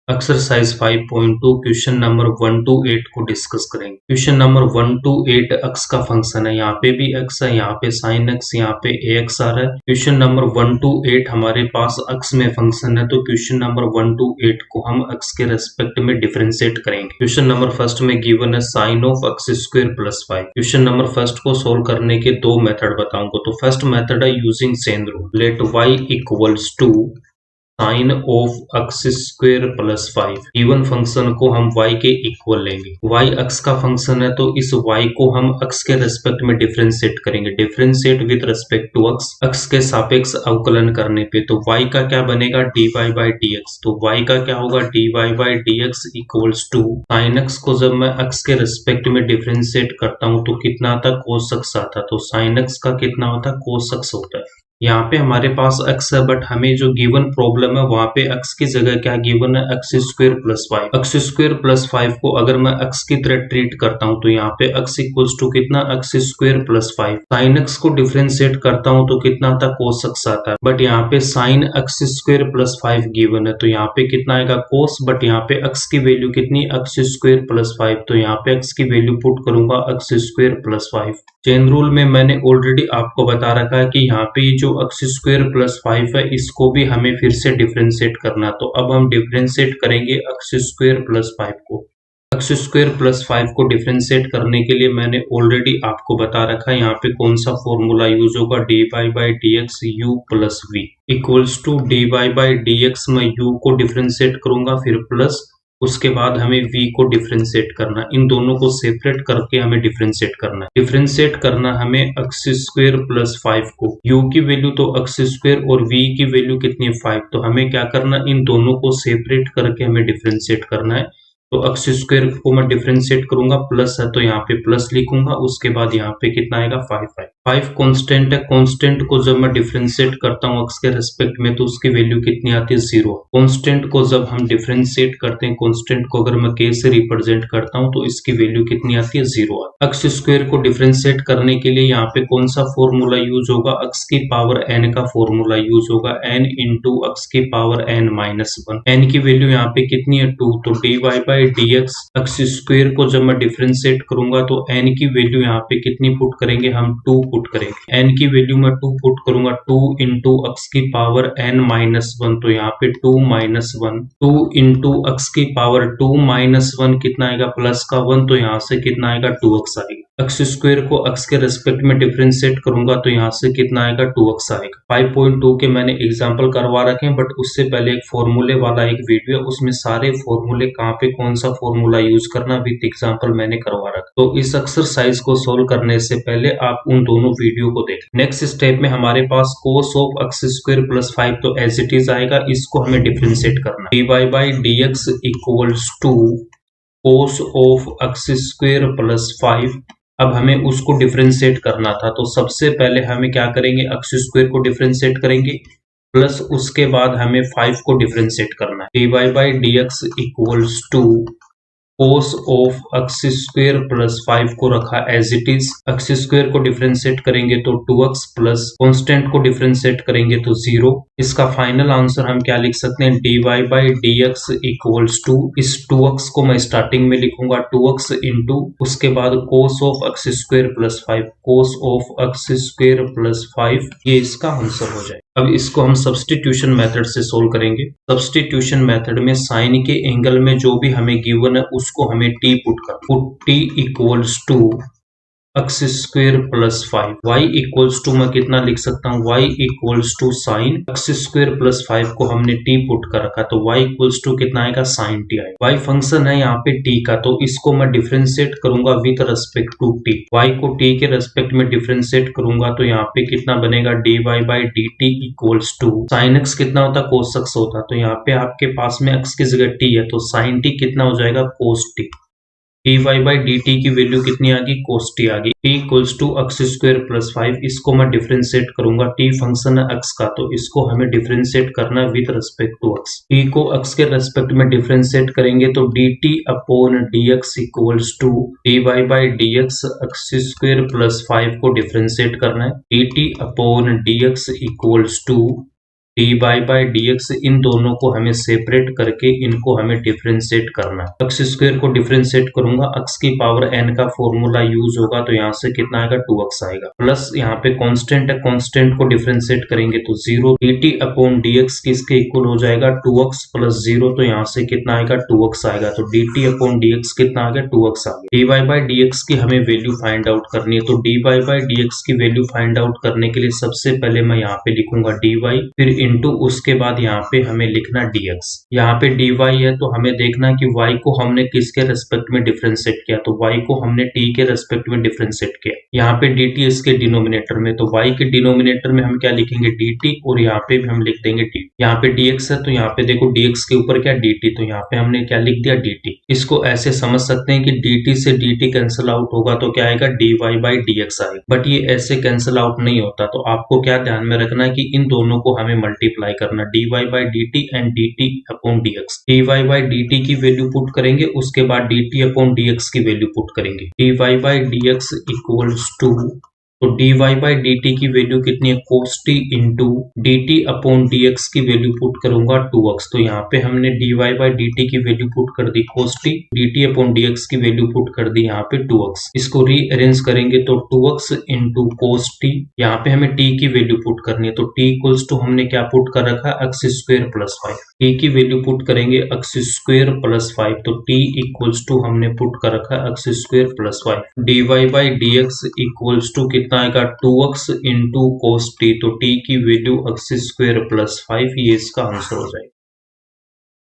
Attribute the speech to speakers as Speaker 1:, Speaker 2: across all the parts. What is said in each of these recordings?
Speaker 1: Exercise 5.2 question number 1 to 8 को discuss करेंगे। Question number 1 to 8 x का फंक्शन है, यहाँ पे भी एक्स है, यहाँ पे साइन एक्स, यहाँ पे ए एक्स आ रहा है। क्वेश्चन नंबर 1 to 8 हमारे पास एक्स में फंक्शन है, तो क्वेश्चन नंबर 1 to 8 को हम एक्स के रेस्पेक्ट में डिफरेंशिएट करेंगे। क्वेश्चन नंबर फर्स्ट में गिवन है sine of x square plus 5। Question number first को सोल्व करने के दो मेथड बताऊंगा। तो फर्स्ट मेथड है using chain rule. Let y equals to sine of x square plus 5। Given function को हम y के इक्वल लेंगे। y x का फंक्शन है, तो इस y को हम x के रेस्पेक्ट में डिफरेंशिएट करेंगे। Differentiate with respect to x के सापेक्ष अवकलन करने पे तो y का क्या बनेगा, dy बाई dx। तो y का क्या होगा, dy by dx equals to sine x को जब मैं x के रेस्पेक्ट में डिफरेंशिएट करता हूँ तो कितना आता है, cos x आता है। तो साइन x का कितना होता है, cos x होता है। यहाँ पे हमारे पास x है, बट हमें जो गिवन प्रॉब्लम है वहां पे x की जगह क्या गिवन है, x square plus 5। X square plus 5 को अगर मैं x की तरह ट्रीट करता हूँ तो यहाँ पे x इक्वल्स टू कितना, x square plus 5। Sine x को डिफरेंशिएट करता हूँ तो कितना आता है, cos x आता है। बट यहाँ पे sign x square plus 5 given है, तो यहाँ पे कितना आएगा, cos। बट यहाँ पे x की वैल्यू कितनी, एक्स स्क्वायर प्लस 5। तो यहाँ पे x की वैल्यू पुट करूंगा x square plus 5। Chain rule में मैंने ऑलरेडी आपको बता रखा है कि यहाँ पे जो एक्स स्क्वायर प्लस 5 है इसको भी हमें फिर से डिफरेंशिएट करना। तो अब हम डिफरेंशिएट करेंगे एक्स स्क्वायर प्लस 5 को। एक्स स्क्वायर प्लस 5 को डिफरेंशिएट करने के लिए मैंने ऑलरेडी आपको बता रखा है यहाँ पे कौन सा फॉर्मूला यूज होगा, d y by d x u plus v equals to d y by d x. मैं यू को डिफरेंशिएट करूंगा, फिर प्लस उसके बाद हमें v को डिफरेंशिएट करना। इन दोनों को सेपरेट करके हमें डिफरेंशिएट करना है। डिफरेंशिएट करना हमें एक्स स्क्वायर प्लस 5 को, u की वैल्यू तो एक्स स्क्वायर और v की वैल्यू कितनी है, 5। तो हमें क्या करना, इन दोनों को सेपरेट करके हमें डिफरेंशिएट करना है। तो एक्स स्क्वायर को मैं डिफरेंशिएट करूंगा, प्लस है तो यहाँ पे प्लस लिखूंगा, उसके बाद यहाँ पे कितना आएगा, 5 है। 5 कांस्टेंट है, कांस्टेंट को जब मैं डिफरेंशिएट करता हूँ एक्स के रेस्पेक्ट में तो उसकी वैल्यू कितनी आती है, 0। कांस्टेंट को जब हम डिफरेंशिएट करते हैं, कांस्टेंट को अगर मैं k से रिप्रेजेंट करता हूँ तो इसकी वैल्यू कितनी आती है, 0। एक्स स्क्वायर को डिफरेंशिएट करने के लिए यहाँ पे कौन सा फॉर्मूला यूज होगा, एक्स की पावर n का फॉर्मूला यूज होगा, n इंटू एक्स की पावर n माइनस 1। n की वैल्यू यहाँ पे कितनी है, 2। तो d y by d x x square को जब मैं डिफरेंशिएट करूंगा तो n की वैल्यू यहाँ पे कितनी पुट करेंगे, हम 2 पुट करेंगे। n की वैल्यू मैं 2 पुट करूंगा, 2 इंटू एक्स की पावर n माइनस 1। तो यहाँ पे 2 माइनस 1, 2 इंटू एक्स की पावर 2 माइनस 1 कितना आएगा, प्लस का 1। तो यहाँ से कितना आएगा, 2x आएगा। एक्स स्क्वायर को एक्स के रेस्पेक्ट में डिफरेंशिएट करूंगा तो यहाँ से कितना आएगा, 2x आएगा। 5.2 के मैंने एग्जांपल करवा रखे हैं, बट उससे पहले एक फॉर्मूले वाला एक वीडियो, उसमें सारे फॉर्मूले कहाँ पे कौन सा फॉर्मूला यूज करना विद एग्जांपल मैंने करवा रखा। तो इस एक्सरसाइज को सोल्व करने से पहले आप उन दोनों वीडियो को देखें। नेक्स्ट स्टेप में हमारे पास cos of x square plus 5 तो एज इट इज आएगा, इसको हमें डिफरेंशिएट करना। D y by d x equals to cos of x square plus 5। अब हमें उसको डिफरेंशिएट करना था, तो सबसे पहले हमें क्या करेंगे, एक्स स्क्वायर को डिफरेंशिएट करेंगे, प्लस उसके बाद हमें 5 को डिफरेंशिएट करना है। D y by d x equals to cos of x square plus 5 को रखा as it is. X square को डिफरेंशिएट करेंगे तो 2x प्लस कांस्टेंट को डिफरेंशिएट करेंगे तो 0। इसका फाइनल आंसर हम क्या लिख सकते हैं, d y by d x equals to, इस 2x को मैं स्टार्टिंग में लिखूंगा 2x इंटू उसके बाद cos of x square plus 5, cos of x square plus 5, ये इसका आंसर हो जाए। अब इसको हम सब्स्टिट्यूशन मेथड से सोल्व करेंगे। सब्स्टिट्यूशन मेथड में साइन के एंगल में जो भी हमें गिवन है उसको हमें t पुट कर, put t equals to x square plus 5। y equals to मैं कितना लिख सकता हूँ, y equals to sine x square plus 5 को हमने t पुट कर रखा, तो y इक्वल्स टू कितना आएगा, साइन t आएगा। y फंक्शन है यहाँ पे t का, तो इसको मैं डिफरेंशिएट करूंगा with respect to t। y को t के रेस्पेक्ट में डिफरेंशिएट करूंगा तो यहाँ पे कितना बनेगा, d y by d t equals to sine x कितना होता, cos x होता। तो यहाँ पे आपके पास में x की जगह t है, तो साइन t कितना हो जाएगा, cos t। D y by d t की वैल्यू कितनी आ गई, cos t आ गई। t equals to x square plus 5, इसको मैं डिफरेंशिएट करूंगा, t फंक्शन है x का, तो इसको हमें डिफरेंशिएट करना है with respect to x। t को x के रेस्पेक्ट में डिफरेंशिएट करेंगे तो dt upon dx equals to d y by d x x square plus 5 को डिफरेंशिएट करना है, dt upon dx equals to d y by d x, इन दोनों को हमें सेपरेट करके इनको हमें डिफ्रेंशिएट करना है। एक्स स्क्वायर को डिफ्रेंशिएट करूंगा, एक्स की पावर एन का फॉर्मूला यूज होगा तो यहाँ से कितना आएगा 2x आएगा, प्लस यहाँ पे कांस्टेंट है, कांस्टेंट को डिफ्रेंशिएट करेंगे तो 0 dt अपॉन dx किसके इक्वल हो जाएगा 2x प्लस 0, तो यहाँ से कितना आएगा 2x आएगा, तो dt अपॉन dx कितना आ गया 2x आ गया। dy बाई dx की हमें वैल्यू फाइंड आउट करनी है, तो dy बाई dx की वैल्यू फाइंड आउट करने के लिए सबसे पहले मैं यहाँ पे लिखूंगा dy, फिर इंटू उसके बाद यहाँ पे हमें लिखना dx। यहाँ पे dy है तो हमें देखना कि y को हमने किसके रेस्पेक्ट में डिफरेंशिएट किया, तो y को हमने t के रेस्पेक्ट में डिफरेंशिएट किया। यहाँ पे dt इसके डिनोमिनेटर में, तो y के डिनोमिनेटर में हम क्या लिखेंगे dt, और यहाँ पे भी हम लिख देंगे dt। यहाँ पे dx है तो यहाँ पे देखो dx के ऊपर क्या dt, तो यहाँ पे हमने क्या लिख दिया dt। इसको ऐसे समझ सकते हैं कि dt से dt कैंसिल आउट होगा तो क्या आएगा dy बाई dx आएगा, बट ये ऐसे कैंसिल आउट नहीं होता, तो आपको क्या ध्यान में रखना है कि इन दोनों को हमें मल्टीप्लाई करना, dy by dt and dt upon dx। dy by dt की वैल्यू पुट करेंगे, उसके बाद dt अपॉन dx की वैल्यू पुट करेंगे, dy by dx equals to, तो dy बाई dt की वैल्यू कितनी है cos t into dt upon dx की वैल्यू पुट करूंगा 2x, तो यहाँ पे हमने dy बाई dt की वैल्यू पुट कर दी cos t, dt upon dx की वैल्यू पुट कर दी यहाँ पे 2x। इसको रीअरेंज करेंगे तो 2x इंटू cos t, यहाँ पे हमें t की वैल्यू पुट करनी है, तो t इक्वल्स टू हमने क्या पुट कर रखा x स्क्वायर प्लस 5, t की वैल्यू पुट करेंगे x स्क्वायर प्लस 5, तो t इक्वल्स टू हमने पुट कर रखा x square plus 5, dy by dx equals to कितना आएगा 2x इंटू cos t, तो t की वैल्यू x स्क्वायर प्लस 5, ये इसका आंसर हो जाएगा।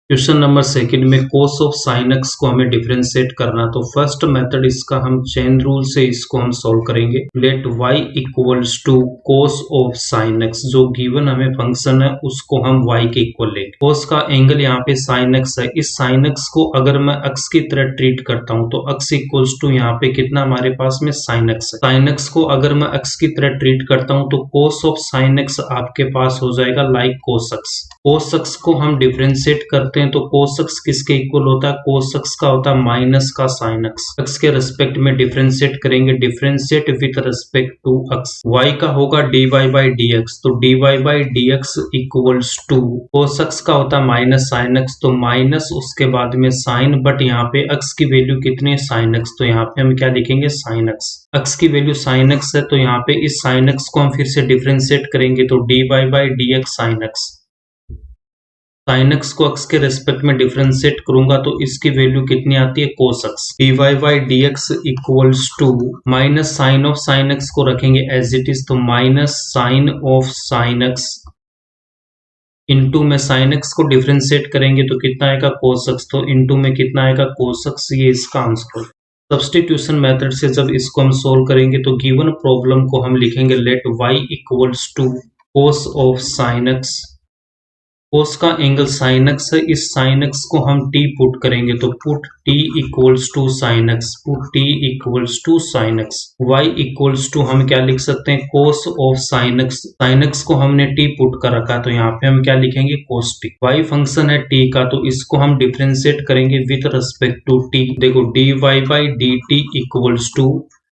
Speaker 1: क्वेश्चन नंबर सेकंड में cos ऑफ sin x को हमें डिफरेंशिएट करना, तो फर्स्ट मेथड इसका हम चेन रूल से इसको हम सॉल्व करेंगे। Let y equals to cos of sin x, जो गिवन हमें फंक्शन है उसको हम y के इक्वल लेंगे। cos का एंगल यहाँ पे sin x है, इस sin x को अगर मैं x की तरह ट्रीट करता हूँ तो x इक्वल्स टू यहाँ पे कितना हमारे पास में sin x है। sin x को अगर मैं x की तरह ट्रीट करता हूँ तो cos ऑफ sin x आपके पास हो जाएगा like cos x। cos x को हम डिफरेंशिएट करते हैं तो cos x किसके इक्वल होता है, cos x का होता है माइनस का sin x। x के रेस्पेक्ट में डिफरेंशिएट करेंगे, differentiate with respect to x। y का होगा dy बाई dx, तो dy by dx equals to cos x का होता है माइनस sin x, तो माइनस उसके बाद में sin, बट यहाँ पे x की वैल्यू कितनी है sin x, तो यहाँ पे हम क्या लिखेंगे sin x। x की वैल्यू sin x है तो यहाँ पे इस sin x को हम फिर से डिफरेंशिएट करेंगे, तो dy by dx sin x। sin x को x के रेस्पेक्ट में डिफरेंशिएट करूंगा तो इसकी वैल्यू कितनी आती है cos x। dy by dx equals to minus sine of sin x को रखेंगे एज इट इज, तो minus sine of sin x into में sin x को डिफरेंशिएट करेंगे तो कितना आएगा cos x, तो इंटू में कितना आएगा cos x, ये इसका आंसर है। सब्स्टिट्यूशन मेथड से जब इसको हम सोल्व करेंगे तो गिवन प्रॉब्लम को हम लिखेंगे let y equals to cos of sin x। cos का एंगल sin x है, इस sin x को हम t पुट करेंगे तो put t equals to sin x, put t equals to sin x। y equals to हम क्या लिख सकते हैं cos of sin x। sin x को हमने t पुट कर रखा है तो यहाँ पे हम क्या लिखेंगे cos t। y फंक्शन है t का, तो इसको हम डिफरेंशिएट करेंगे विद रिस्पेक्ट टू t। देखो dy by dt equals to,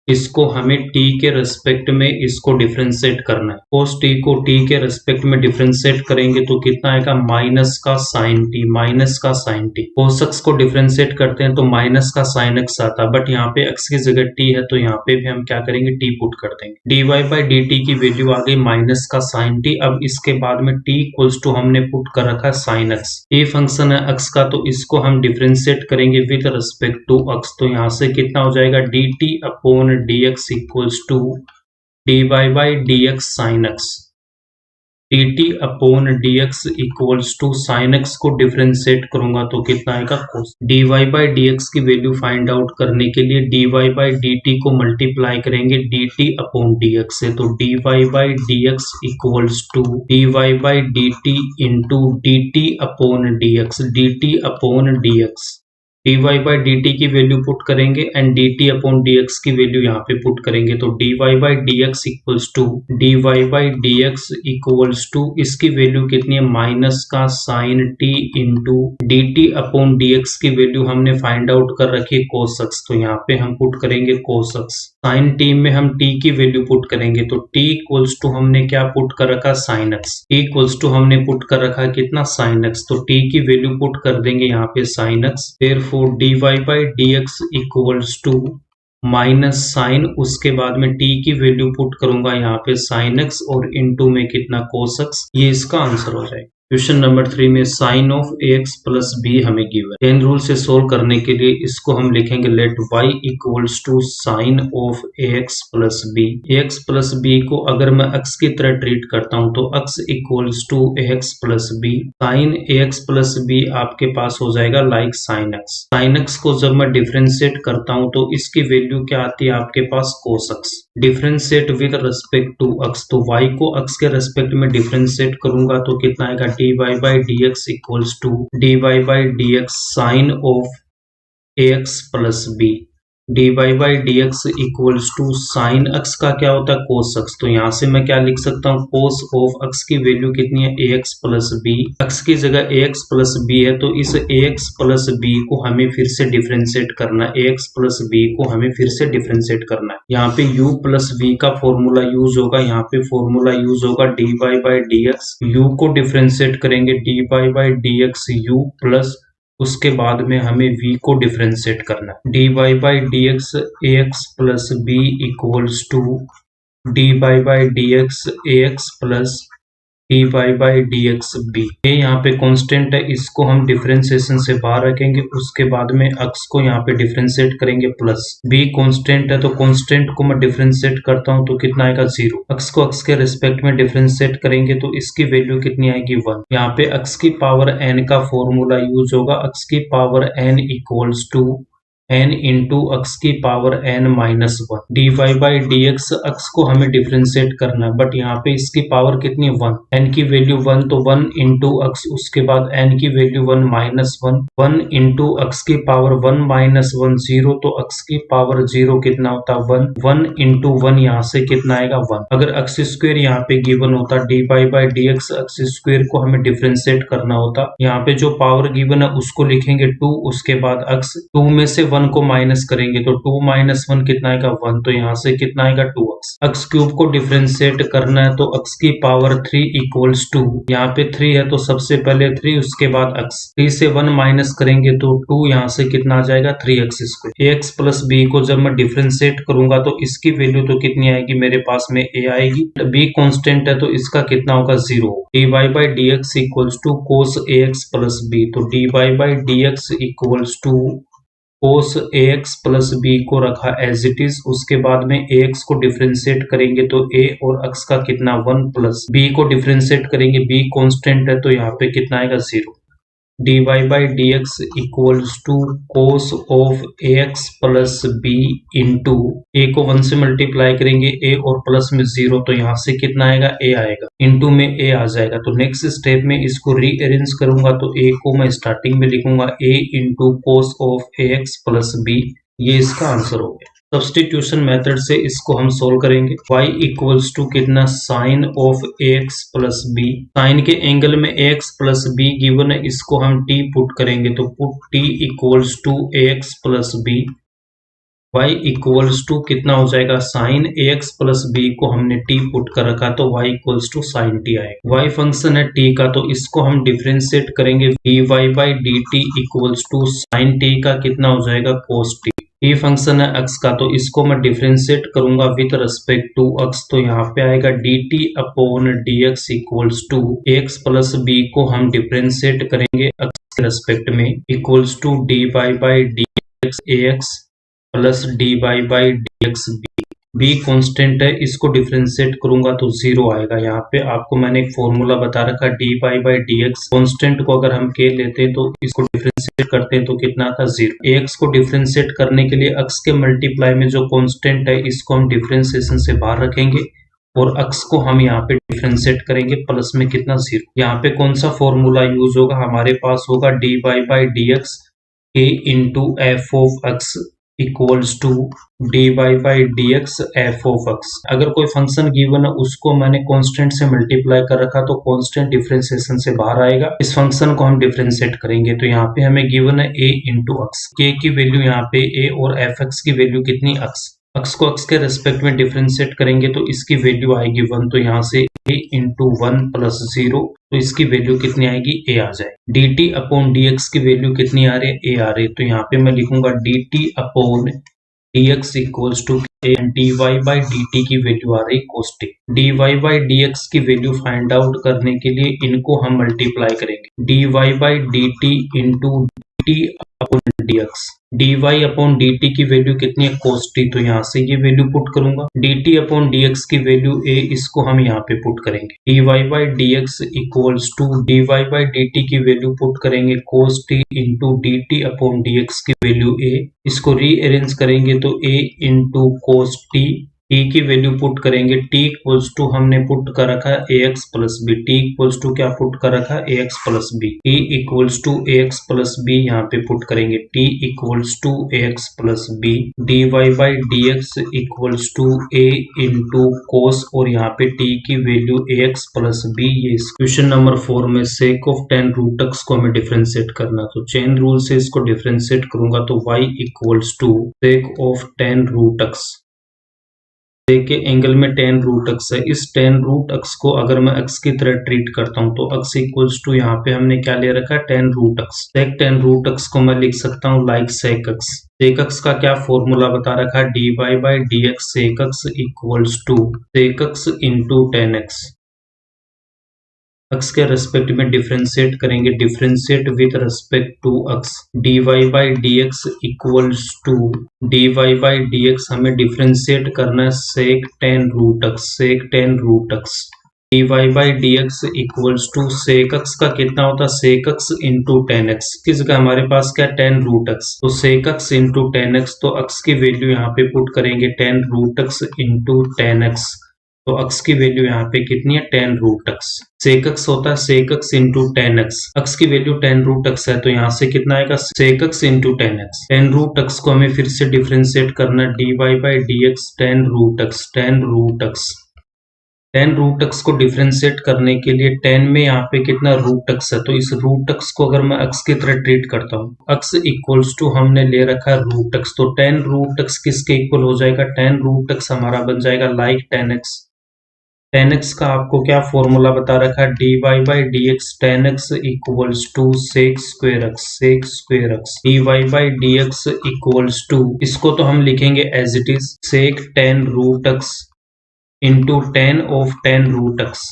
Speaker 1: इसको हमें t के रेस्पेक्ट में इसको डिफरेंशिएट करना है। cos t को t के रेस्पेक्ट में डिफरेंशिएट करेंगे तो कितना आएगा माइनस का sin t, माइनस का sin t। cos x को डिफरेंशिएट करते हैं तो माइनस का sin x आता है, बट यहाँ पे x की जगह t है तो यहाँ पे भी हम क्या करेंगे t पुट कर देंगे। dy बाई dt की वैल्यू आ गई माइनस का sin t। अब इसके बाद में t इक्वल्स टू हमने पुट कर रखा sin x। ये फंक्शन है x का, तो इसको हम डिफरेंशिएट करेंगे विद रिस्पेक्ट टू x, तो यहाँ से कितना हो जाएगा dt upon dx equals to dy by dx sin x। dt upon dx equals to sin x को डिफरेंशिएट करूंगा तो कितना आएगा cos। dy बाई dx की वैल्यू फाइंड आउट करने के लिए dy बाई dt को मल्टीप्लाई करेंगे dt अपॉन dx से, तो dy by dx equals to dy by dt into dt upon dx, dt upon dx। dy by dt की value put करेंगे एंड dt अपॉन dx की value यहाँ पे put करेंगे। तो dy by dx equals to इसकी value कितनी है, माइनस का sine t into dt upon dx की वैल्यू हमने फाइंड आउट कर रखी है कोसक्स, तो यहाँ पे हम पुट करेंगे कोसक्स। साइन t में हम t की वैल्यू पुट करेंगे, तो t इक्वल्स टू हमने क्या पुट कर रखा, sine x। t equals to हमने पुट कर रखा है कितना, साइन x, तो t की वैल्यू पुट कर देंगे यहाँ पे sine x। Therefore dy by dx equals to minus sine, उसके बाद में t की वैल्यू पुट करूंगा यहाँ पे साइन x और इनटू में कितना, cos x। ये इसका आंसर हो जाएगा। क्वेश्चन नंबर 3 में sine of ax plus b हमें गिवन है। चेन रूल से सोल्व करने के लिए इसको हम लिखेंगे let y equals to sine of ax plus b. ax plus B को अगर मैं x की तरह ट्रीट करता हूं तो x equals to ax plus b. Sine ax plus b आपके पास हो जाएगा like sine x। Sine x को जब मैं डिफ्रेंशिएट करता हूं तो इसकी वैल्यू क्या आती है आपके पास, cos x। Differentiate with respect to x, तो y को x के रिस्पेक्ट में डिफ्रेंशिएट करूंगा तो कितना आएगा, dy by dx equals to dy by dx sine of ax plus b। dy by dx equals to sine x का क्या होता है, cos x। तो यहाँ से मैं क्या लिख सकता हूँ, cos ऑफ x की वैल्यू कितनी है, ax प्लस b। x की जगह ax प्लस b है तो इस ax प्लस b को हमें फिर से डिफ्रेंशिएट करना है, ax प्लस b को हमें फिर से डिफ्रेंशिएट करना है। यहाँ पे u प्लस v का फॉर्मूला यूज होगा, यहाँ पे फॉर्मूला यूज होगा dy बाई dx। u को डिफ्रेंशिएट करेंगे dy by dx u plus उसके बाद में हमें v को डिफ्रेंशिएट करना है, dy by dx ax plus b equals to dy by dx ax plus dy by dx b। ये यहाँ पे कांस्टेंट है, इसको हम डिफरेंशिएशन से बाहर रखेंगे, उसके बाद में x को यहाँ पे डिफरेंशिएट करेंगे प्लस। b कांस्टेंट है तो कांस्टेंट को मैं डिफरेंशिएट करता हूँ तो कितना आएगा, 0। x को x के रिस्पेक्ट में डिफरेंशिएट करेंगे तो इसकी वैल्यू कितनी आएगी, 1। यहाँ पे x की पावर n का फॉर्मूला यूज होगा, x की power n equals to n into x की power n minus 1। dy by dx x को हमें डिफ्रेंशिएट करना है, बट यहाँ पे इसकी पावर कितनी है, 1। n की वैल्यू 1 तो 1 इंटू x, उसके बाद n की वैल्यू 1 माइनस 1, 1 इंटू x की पावर 1 माइनस 1 0, तो x की पावर 0 कितना होता है, 1। 1 इंटू 1 यहाँ से कितना आएगा, 1। अगर x स्क्वायर यहाँ पे गिवन होता, dy by dx x square को हमें डिफ्रेंशिएट करना होता, यहाँ पे जो पावर गिवन है उसको लिखेंगे 2, उसके बाद x 2 में से 1 को माइनस करेंगे तो 2 माइनस 1 कितना आएगा, 1। तो यहाँ से कितना आएगा, 2x। x क्यूब को डिफरेंशिएट करना है तो x की पावर 3 इक्वल्स टू, यहाँ पे 3 है तो सबसे पहले 3 उसके बाद x। 3 से 1 माइनस करेंगे तो 2, यहाँ से कितना आ जाएगा, 3x square. ax plus b को जब मैं डिफरेंशिएट करूंगा तो इसकी वैल्यू तो कितनी आएगी, मेरे पास में a आएगी, b कांस्टेंट है तो इसका कितना होगा, 0। dy by dx equals to cos ax plus b, तो dy by dx equals to cos ax plus b को रखा एज इट इज, उसके बाद में ax को डिफरेंशिएट करेंगे तो a और x का कितना, 1 प्लस b को डिफरेंशिएट करेंगे, b कांस्टेंट है तो यहाँ पे कितना आएगा, 0। dy by dx equals to cos of ax plus b into a को 1 से मल्टीप्लाई करेंगे, a और प्लस में 0 तो यहाँ से कितना आएगा, a आएगा, इंटू में a आ जाएगा। तो नेक्स्ट स्टेप में इसको रीअरेंज करूंगा तो a को मैं स्टार्टिंग में लिखूंगा a into cos of ax plus b, ये इसका आंसर हो गया। सब्स्टिट्यूशन मेथड से इसको हम सोल्व करेंगे, y इक्वल्स टू कितना, sine of ax plus b। Sine के एंगल में ax प्लस b गिवन है, इसको हम t पुट करेंगे तो put t equals to ax plus b। y equals to कितना हो जाएगा, साइन ax प्लस b को हमने t पुट कर रखा तो y equals to sine t आएगा। y फंक्शन है t का तो इसको हम डिफरेंशिएट करेंगे, dy by dt equals to sine t का कितना हो जाएगा, cos t। ये फंक्शन है x का तो इसको मैं डिफरेंशिएट करूंगा विद रिस्पेक्ट टू x, तो यहाँ पे आएगा dt upon dx equals to x plus b को हम डिफरेंशिएट करेंगे x के रिस्पेक्ट में, equals to dy by dx ax plus dy by dx b constant है, इसको डिफरेंशिएट करूंगा तो 0 आएगा। यहाँ पे आपको मैंने एक फॉर्मूला बता रखा, dy बाई dx कांस्टेंट को अगर हम के लेते हैं तो इसको डिफरेंशिएट करते हैं तो कितना था, 0। ax को डिफरेंशिएट करने के लिए x के मल्टीप्लाई में जो कांस्टेंट है इसको हम डिफरेंशिएशन से बाहर रखेंगे और x को हम यहाँ पे डिफरेंशिएट करेंगे प्लस में कितना, 0। यहाँ पे कौन सा फॉर्मूला यूज होगा, हमारे पास होगा dy by dx a into f of x equals to dy by d x f of x. अगर कोई फंक्शन गिवन है उसको मैंने कांस्टेंट से मल्टीप्लाई कर रखा तो कांस्टेंट डिफरेंशिएशन से बाहर आएगा। इस फंक्शन को हम डिफरेंशिएट करेंगे तो यहाँ पे हमें गिवन है a इंटू एक्स, के की वैल्यू यहाँ पे a और एफ एक्स की वैल्यू कितनी एक्स। एक्स को एक्स के रेस्पेक्ट में डिफरेंशिएट करेंगे तो इसकी वैल्यू आएगी 1, तो यहाँ से a इंटू वन प्लस 0, तो इसकी वैल्यू कितनी आएगी a आ जाए। dt अपॉन dx की वैल्यू कितनी आ रही है a आ रही है, तो यहाँ पे मैं लिखूंगा dt upon dx equals to dy by dt की वैल्यू आ रही cos t। dy by dx की वैल्यू फाइंड आउट करने के लिए इनको हम मल्टीप्लाई करेंगे, dy by dt into dt upon dx। dy upon dt की वैल्यू कितनी है cos t, तो यहाँ से ये वैल्यू पुट करूंगा। dt अपॉन dx की वैल्यू a, इसको हम यहाँ पे पुट करेंगे। dy by dx equals to dy by dt की वैल्यू पुट करेंगे cos t into dt upon dx की वैल्यू a। इसको रीअरेंज करेंगे तो a into cos t, t की वैल्यू पुट करेंगे, t इक्वल्स टू हमने पुट कर रखा है ax plus b, t equals to क्या पुट कर रखा है ax plus b, t equals to ax plus b यहाँ पे पुट करेंगे, t equals to ax plus b, dy by dx equals to a into cos, और यहाँ पे t की वैल्यू ax प्लस b। ये क्वेश्चन नंबर 4 में sec of tan root x को हमें डिफरेंशिएट करना, तो चेन रूल से इसको डिफरेंशिएट करूंगा तो y equals to sec of tan root x. के एंगल में टेन रूट एक्स है, इस टेन रूट एक्स को अगर मैं एक्स की तरह ट्रीट करता हूं तो एक्स इक्वल्स टू यहाँ पे हमने क्या ले रखा है tan root x. Sec tan root x को मैं लिख सकता हूँ like sec x. Sec x का क्या फॉर्मूला बता रखा है, dy by d x sec x equals to sec x into tan x. X के रेस्पेक्ट में डिफरेंशिएट करेंगे, differentiate with respect to x, dy by d x equals to dy by d x हमें differentiate करना है sec tan root x, sec tan root x. dy by d x equals to sec x का कितना होता है sec x into tan x, किस जगह हमारे पास क्या टेन रूट एक्स, तो sec x into tan x, तो एक्स की वैल्यू यहाँ पे पुट करेंगे tan root x into tan x, तो x की वैल्यू यहाँ पे कितनी है tan root x. Sec x होता है sec x into tan x, x की वैल्यू टेन रूट एक्स है तो यहाँ से कितना आएगा sec x into tan x. Tan root x को हमें फिर से डिफरेंशिएट करना है, dy by d x tan root x, tan root x. Tan root x को डिफरेंशिएट करने के लिए टेन में यहाँ पे कितना रूट एक्स है, तो इस रूट एक्स को अगर मैं एक्स की तरह ट्रीट करता हूँ, एक्स इक्वल्स टू हमने ले रखा है रूट एक्स, तो टेन रूट एक्स किसके इक्वल हो जाएगा, टेन रूट एक्स हमारा बन जाएगा like tan x. Tan x का आपको क्या फॉर्मूला बता रखा है, dy by d x tan x equals to sec square x, sec square x. dy by d x equals to, इसको तो हम लिखेंगे as it is sec tan root x into tan of tan root x.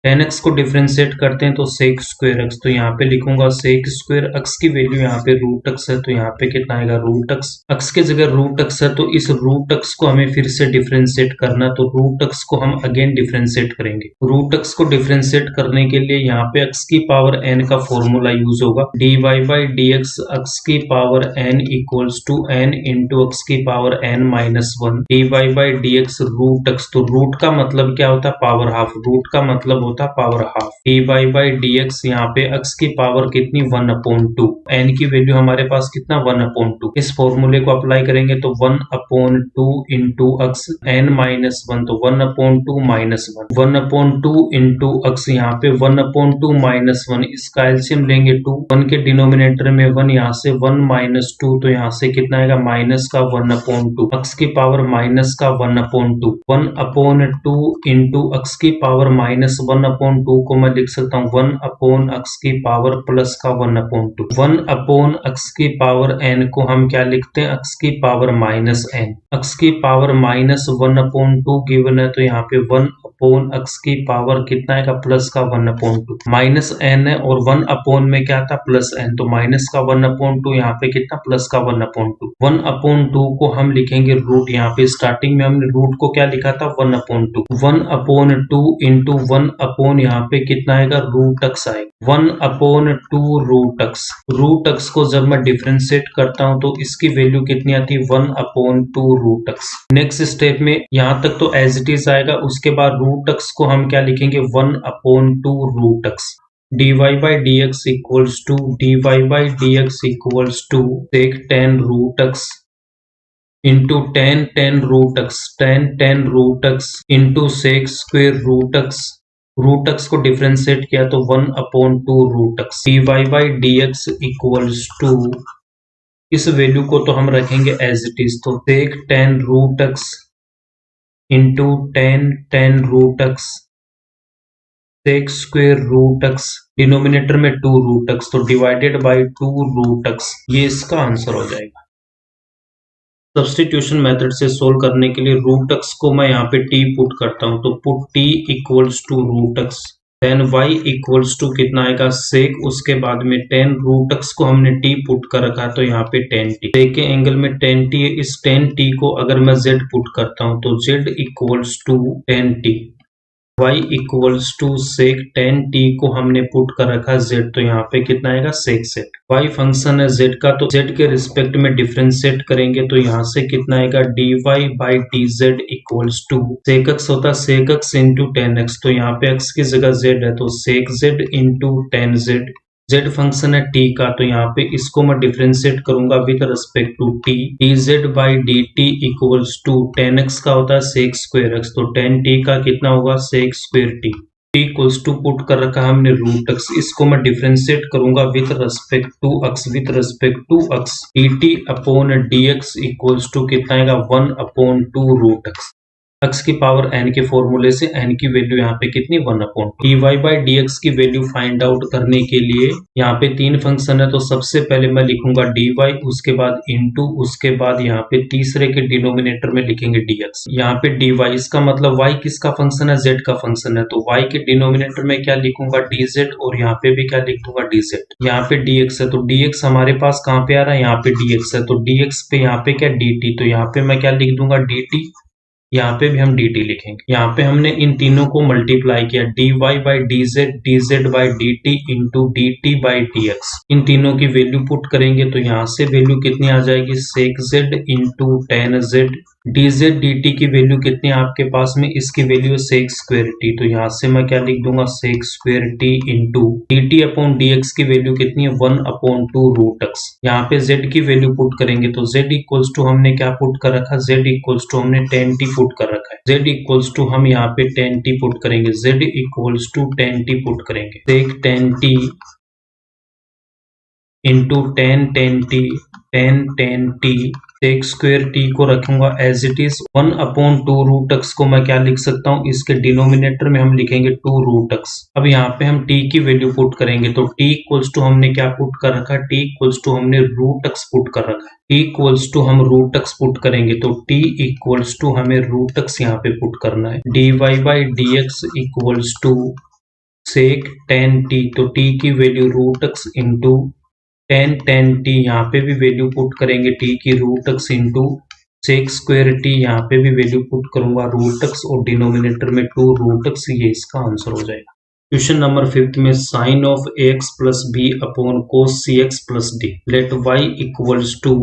Speaker 1: Tan x को differentiate करते हैं तो सेक square x, तो यहाँ पे लिखूंगा सेक स्क्वायर एक्स की वैल्यू यहाँ पे रूट एक्स है तो यहाँ पे कितना आएगा रूट एक्स। एक्स की जगह रूट एक्स है तो इस रूट एक्स को हमें फिर से डिफरेंशिएट करना, तो रूट एक्स को हम अगेन डिफरेंशिएट करेंगे। रूट एक्स को डिफरेंशिएट करने के लिए यहाँ पे एक्स की पावर एन का फॉर्मूला यूज होगा, dy by d x x की power n equals to n into x की power n minus one, dy by d x root x, तो रूट का मतलब क्या होता है पावर हाफ, रूट का मतलब होता power half. dy by d x यहाँ पे x की पावर कितनी 1/2, n की वैल्यू हमारे पास कितना 1/2। इस फॉर्मूले को अप्लाई करेंगे तो 1/2 into x n minus one, तो 1/2 माइनस वन, 1/2 इंटू एक्स यहाँ पे 1/2 माइनस वन, इसका एलसीएम लेंगे 2, 1 के डिनोमिनेटर में 1, यहाँ से 1 माइनस 2, तो यहाँ से कितना आएगा माइनस का 1/2, एक्स की पावर माइनस का 1/2, 1/2 इंटू एक्स की पावर माइनस 1/2 को मैं लिख सकता हूँ 1 अपॉन एक्स की पावर प्लस का 1/2, 1 अपॉन एक्स की पावर n को हम क्या लिखते हैं एक्स की पावर माइनस n, एक्स की पावर माइनस 1/2 गिवन है तो यहाँ पे 1 अपॉन एक्स की पावर कितना आएगा प्लस का 1/2, माइनस n है और 1 अपॉन में क्या था प्लस n, तो माइनस का 1/2 यहाँ पे कितना प्लस का 1/2, 1/2 को हम लिखेंगे रूट, यहाँ पे स्टार्टिंग में हमने रूट को क्या लिखा था 1/2, 1/2 इंटू 1 अपॉन यहाँ पे कितना आएगा रूट एक्स आएगा, 1/2 रूट एक्स। रूट एक्स को जब मैं डिफरेंशिएट करता हूँ तो इसकी वैल्यू कितनी आती है 1/2 रूट एक्स। नेक्स्ट स्टेप में यहाँ तक तो एज इट इज आएगा, उसके बाद रूट एक्स को हम क्या लिखेंगे 1/2 root x. dy by dx equals to dy by dx equals to sec 10 root x into 10 root x 10 root x into sec square root x को डिफरेंशिएट किया तो 1/2 root x dy by dx equals to इस वैल्यू को तो हम रखेंगे as it is, तो sec 10 root x into 10 root x sec square root x, denominator में 2 रूट एक्स, तो डिवाइडेड बाय 2 रूट एक्स, ये इसका आंसर हो जाएगा। सब्स्टिट्यूशन मेथड से सोल्व करने के लिए रूट एक्स को मैं यहाँ पे t पुट करता हूँ, तो put t equals to root x, then y equals to कितना आएगा sec, उसके बाद में 10 रूट एक्स को हमने t पुट कर रखा है तो यहाँ पे 10t, sec के एंगल में 10t है, इस 10t को अगर मैं z पुट करता हूँ तो z equals to 10t, y equals to sec 10t को हमने पुट कर रखा z, तो यहाँ पे कितना आएगा sec z, y फंक्शन है z का, तो z के रिस्पेक्ट में डिफरेंशिएट करेंगे तो यहाँ से कितना आएगा dy by dz equals to sec x होता है sec x इंटू 10x, तो यहाँ पे x की जगह z है तो sec z into 10z, z function है t का, तो यहाँ पे इसको मैं डिफरेंशिएट करूंगा with respect to t, dz by dt equals to 10x का होता है sec स्क्वायर x, तो 10t का कितना होगा sec square t, t equals to put कर रखा हमने रूट x, इसको मैं डिफरेंशिएट करूंगा with respect to x, dt upon dx equals to कितना आएगा 1/2 रूट x, x की पावर n के फॉर्मूले से n की वैल्यू यहाँ पे कितनी 1/2, dy बाई dx की वैल्यू फाइंड आउट करने के लिए यहाँ पे 3 फंक्शन है, तो सबसे पहले मैं लिखूंगा dy, उसके बाद इनटू, उसके बाद यहाँ पे तीसरे के डिनोमिनेटर में लिखेंगे dx, यहाँ पे dy, इसका मतलब y किसका फंक्शन है, z का फंक्शन है, तो y के डिनोमिनेटर में क्या लिखूंगा dz, और यहाँ पे भी क्या लिख दूंगा dz, यहाँ पे dx है तो dx हमारे पास कहाँ पे आ रहा है, यहाँ पे dx है, तो dx पे यहाँ पे क्या dt, तो यहाँ पे मैं क्या लिख दूंगा dt, यहाँ पे भी हम dt लिखेंगे, यहाँ पे हमने इन तीनों को मल्टीप्लाई किया dy by dz, dz by dt into dt by dx, इन तीनों की वैल्यू पुट करेंगे तो यहाँ से वैल्यू कितनी आ जाएगी sec z into 10z, dz dt की वैल्यू कितनी है आपके पास में, इसकी वैल्यू है sec स्क्वायर t, तो यहाँ से मैं क्या लिख दूंगा sec square t into dt upon dx की वैल्यू कितनी है 1/2 रूट x, यहाँ पे z की वैल्यू पुट करेंगे तो z इक्वल्स टू हमने क्या पुट कर रखा, z इक्वल्स टू हमने 10t पुट कर रखा है, z इक्वल्स टू हम यहाँ पे 10t पुट करेंगे, z equals to 10t put करेंगे, sec 10t into 10 sec square t को रखूंगा as it is, 1/2 root x को मैं क्या लिख सकता हूँ, इसके डिनोमिनेटर में हम लिखेंगे 2 रूट x, अब यहाँ पे हम t की वैल्यू पुट करेंगे तो t इक्वल्स टू हमने क्या पुट कर रखा है, t इक्वल्स टू हमने रूट x पुट कर रखा है, t इक्वल्स टू हम रूट x पुट करेंगे तो t इक्वल्स टू हमें रूट x यहाँ पे पुट करना है, dy by dx equals to sec 10t, तो t की value root x into 10t, यहाँ पे भी वैल्यू पुट करेंगे t की रूट x into sec square t, यहाँ पे भी वैल्यू पुट करूंगा रूट x और डिनोमिनेटर में 2 रूट x, ये इसका आंसर हो जाएगा। क्वेश्चन नंबर 5 में sine of ax plus b upon cos cx plus d, let y equals to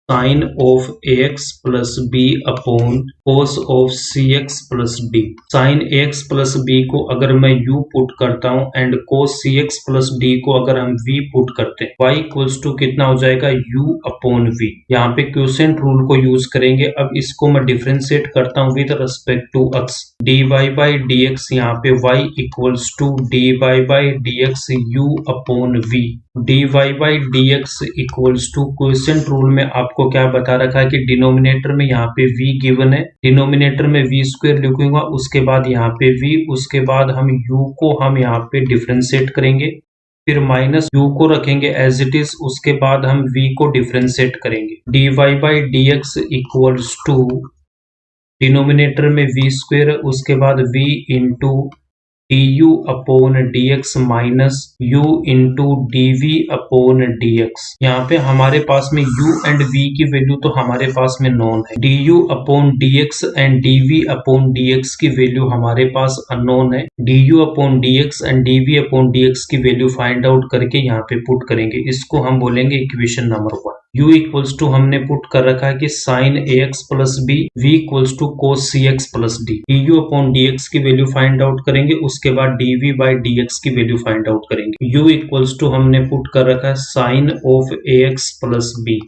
Speaker 1: sine of ax plus b upon cos of cx plus d, sine ax plus b को अगर मैं u put करता हूं and cos cx plus d को अगर हम v put करते हैं, y इक्वल्स टू कितना हो जाएगा u अपॉन v, यहाँ पे क्वोशिएंट रूल को यूज करेंगे, अब इसको मैं डिफरेंशिएट करता हूँ with respect to x, dy by dx, यहाँ पे y equals to dy by dx u upon v, dy by dx equals to quotient rule में आपको क्या बता रखा है कि डिनोमिनेटर में यहाँ पे v गिवन है, डिनोमिनेटर में v स्क्वायर लिखूंगा, उसके बाद यहाँ पे v, उसके बाद हम u को हम यहाँ पे डिफरेंशिएट करेंगे, फिर माइनस u को रखेंगे एज इट इज, उसके बाद हम v को डिफरेंशिएट करेंगे, dy by dx equals to denominator में v स्क्वायर, उसके बाद v into du upon dx minus u into dv upon dx, यहाँ पे हमारे पास में u एंड v की वैल्यू तो हमारे पास में नॉन है, du upon dx and dv upon dx की वैल्यू हमारे पास अननोन है, du upon dx and dv upon dx की वैल्यू फाइंड आउट करके यहाँ पे पुट करेंगे, इसको हम बोलेंगे equation number 1। u equals to हमने पुट कर रखा है कि sine A x plus b, v equals to cos C x plus D. D u upon d x की वैल्यू फाइंड आउट करेंगे, उसके बाद d v by d x की वैल्यू फाइंड आउट करेंगे। u इक्वल्स टू हमने put कर रखा है sine of a x plus b.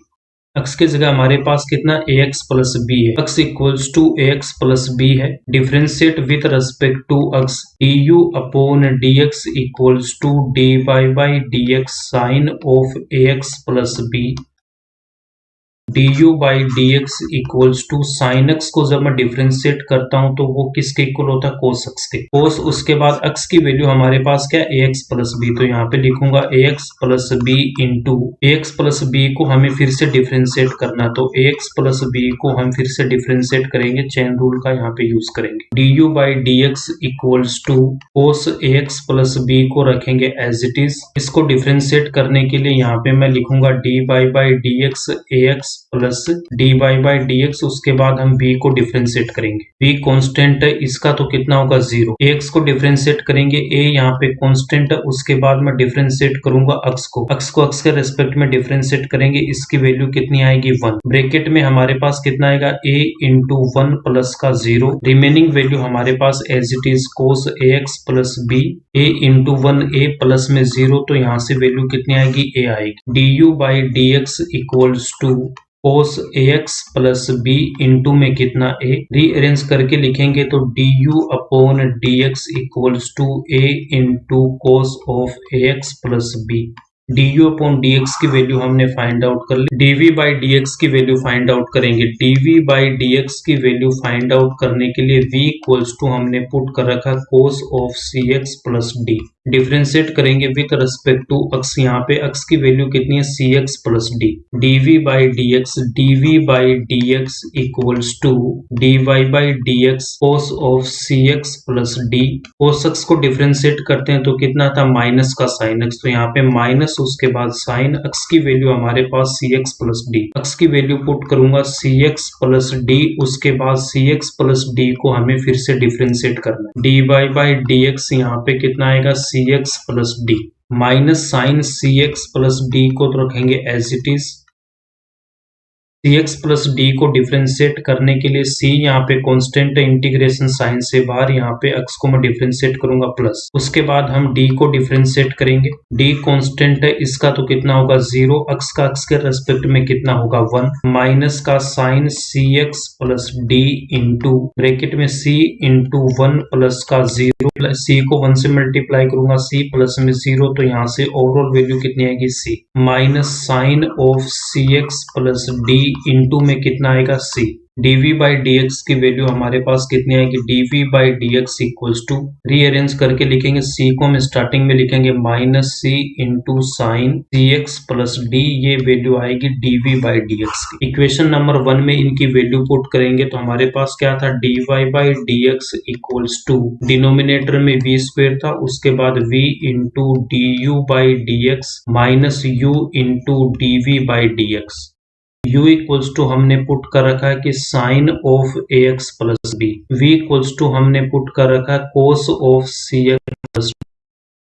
Speaker 1: x की जगह हमारे पास कितना ax प्लस बी है। x equals to ax plus b है। Differentiate with respect to x, du upon dx equals to dy by dx sine of ax plus b. du by d x equals to sine x को जब मैं differentiate करता हूं तो वो किसके equal होता है, कोस एक्स के। कोस उसके बाद एक्स की वैल्यू हमारे पास क्या है, ax प्लस बी, तो यहाँ पे लिखूंगा ax plus b into ax plus B को हमें फिर से डिफ्रेंशिएट करना, तो ax प्लस बी को हम फिर से डिफ्रेंशिएट करेंगे, चेन रूल का यहाँ पे यूज करेंगे। du by d x equals to cos ax plus B को रखेंगे एज इट इज। इसको डिफ्रेंशिएट करने के लिए यहाँ पे मैं लिखूंगा dy by d x ax plus dy by d x, उसके बाद हम b को डिफ्रेंशिएट करेंगे। b कांस्टेंट है इसका, तो कितना होगा 0। x को डिफ्रेंशिएट करेंगे, a यहाँ पे कांस्टेंट है, उसके बाद मैं डिफ्रेंशिएट करूंगा x को x के रेस्पेक्ट में डिफ्रेंशिएट करेंगे, इसकी वैल्यू कितनी आएगी 1। ब्रैकेट में हमारे पास कितना आएगा a इंटू 1 प्लस का 0। रिमेनिंग वैल्यू हमारे पास as it is cos ax plus b, a into 1 a plus में 0, तो यहाँ से वैल्यू कितनी आएगी a आएगी। du by d x equals to cos ax plus b into में कितना a, रीअरेंज करके लिखेंगे तो du upon d x equals to a into cos of ax plus b. du upon dx की value हमने find out कर ली। dv by dx की वैल्यू फाइंड आउट करेंगे। dv बाई dx की वैल्यू फाइंड आउट करने के लिए v इक्वल्स टू हमने पुट कर रखा कोस of cx plus d। Differentiate करेंगे विथ रेस्पेक्ट टू x, यहाँ पे x की वैल्यू कितनी है cx plus d। dv by dx equals to dy by dx cos of cx plus d। Cos x को डिफ्रेंशिएट करते हैं तो कितना था माइनस का साइन x, तो यहाँ पे माइनस उसके बाद साइन x की वैल्यू हमारे पास cx प्लस d। x की वैल्यू पुट करूंगा cx प्लस d, उसके बाद cx प्लस d को हमें फिर से डिफ्रेंशिएट करना है। dy बाई dx यहाँ पे कितना आएगा cx plus d, minus sine cx plus d को तो रखेंगे as it is. cx plus d को डिफ्रेंशिएट करने के लिए c यहाँ पे कांस्टेंट है, इंटीग्रेशन साइन से बाहर, यहाँ पे x को मैं डिफ्रेंशिएट करूंगा प्लस, उसके बाद हम d को डिफ्रेंशिएट करेंगे। d कांस्टेंट है इसका, तो कितना होगा 0, x का x के रेस्पेक्ट में कितना होगा 1, माइनस का sine cx plus d into bracket में c इंटू 1 प्लस का 0, c को 1 से मल्टीप्लाई करूंगा, c प्लस में 0, तो यहाँ से ओवरऑल वैल्यू कितनी आएगी c, minus sine of cx plus d into में कितना आएगा c। dv बाई dx की वैल्यू हमारे पास कितनी आएगी, dv by dx equals to, rearrange करके लिखेंगे, c को हम स्टार्टिंग में लिखेंगे minus c into sine cx plus d, ये वैल्यू आएगी dv बाई dx की। इक्वेशन नंबर 1 में इनकी वैल्यू पुट करेंगे तो हमारे पास क्या था, dy by dx equals to, denominator में v स्क्वायर था, उसके बाद v into du by dx minus u into dv by dx। u equals to हमने पुट कर रखा है कि sine of ax plus b, v equals to हमने पुट कर रखा है cos of cx plus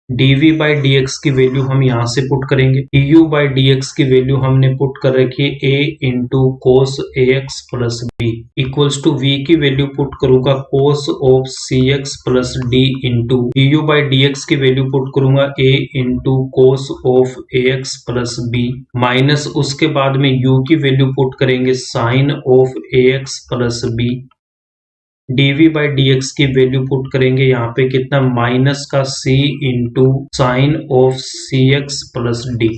Speaker 1: dv by dx की वैल्यू हम यहाँ से पुट करेंगे। du बाई dx की वैल्यू हमने पुट कर रखी है a into cos ax plus b equals to v की वैल्यू पुट करूंगा cos of cx plus d into du by dx की वैल्यू पुट करूंगा a into cos of ax plus b, minus उसके बाद में u की value put करेंगे sine of ax plus b। dv by dx की value put करेंगे यहाँ पे कितना, माइनस का c into sine of cx plus d।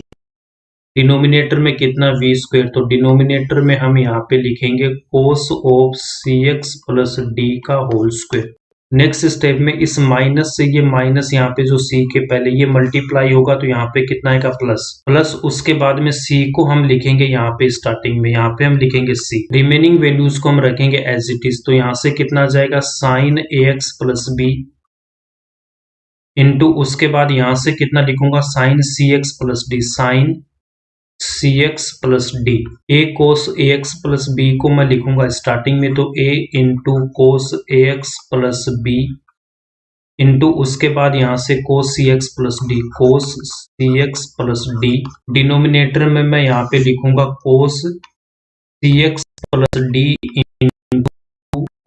Speaker 1: Denominator में कितना v स्क्वायर, तो डिनोमिनेटर में हम यहाँ पे लिखेंगे कोस ऑफ cx प्लस d का होल स्क्वायर। नेक्स्ट स्टेप में इस माइनस से ये माइनस यहाँ पे जो c के पहले ये मल्टीप्लाई होगा तो यहाँ पे कितना आएगा प्लस, प्लस उसके बाद में c को हम लिखेंगे यहाँ पे स्टार्टिंग में, यहाँ पे हम लिखेंगे c, रिमेनिंग वैल्यूज को हम रखेंगे एज इट इज, तो यहाँ से कितना आ जाएगा sine ax plus b into उसके बाद यहाँ से कितना लिखूंगा sine cx plus d, sine cx plus d। a cos ax plus b को मैं लिखूंगा स्टार्टिंग में तो a into cos ax plus b into उसके बाद यहाँ से कोस सी एक्स प्लस डी, कोस सी एक्स प्लस डी। डिनोमिनेटर में मैं यहाँ पे लिखूंगा कोस सी एक्स प्लस डी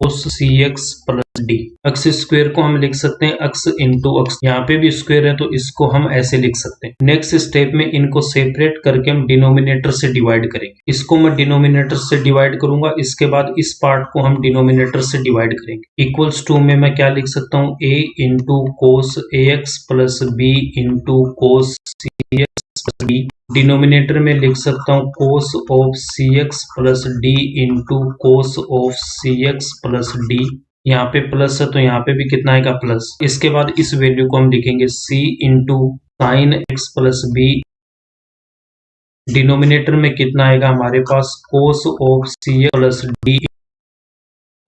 Speaker 1: कोस सी एक्स प्लस डी। अक्स स्क्वायर को हम लिख सकते हैं अक्स इंटू अक्स, यहाँ पे भी स्क्वायर है तो इसको हम ऐसे लिख सकते हैं। नेक्स्ट स्टेप में इनको सेपरेट करके हम डिनोमिनेटर से डिवाइड करेंगे। इसको मैं डिनोमिनेटर से डिवाइड करूंगा, इसके बाद इस पार्ट को हम डिनोमिनेटर से डिवाइड करेंगे। इक्वल्स टू में मैं क्या लिख सकता हूँ, a into cos a x plus b into cos C x plus d. Denominator में लिख सकता हूँ cos of c x plus d into cos of c x plus d. यहाँ पे प्लस है तो यहाँ पे भी कितना आएगा प्लस। इसके बाद इस वैल्यू को हम लिखेंगे c into sine x plus b. Denominator में कितना आएगा हमारे पास cos of c x plus d.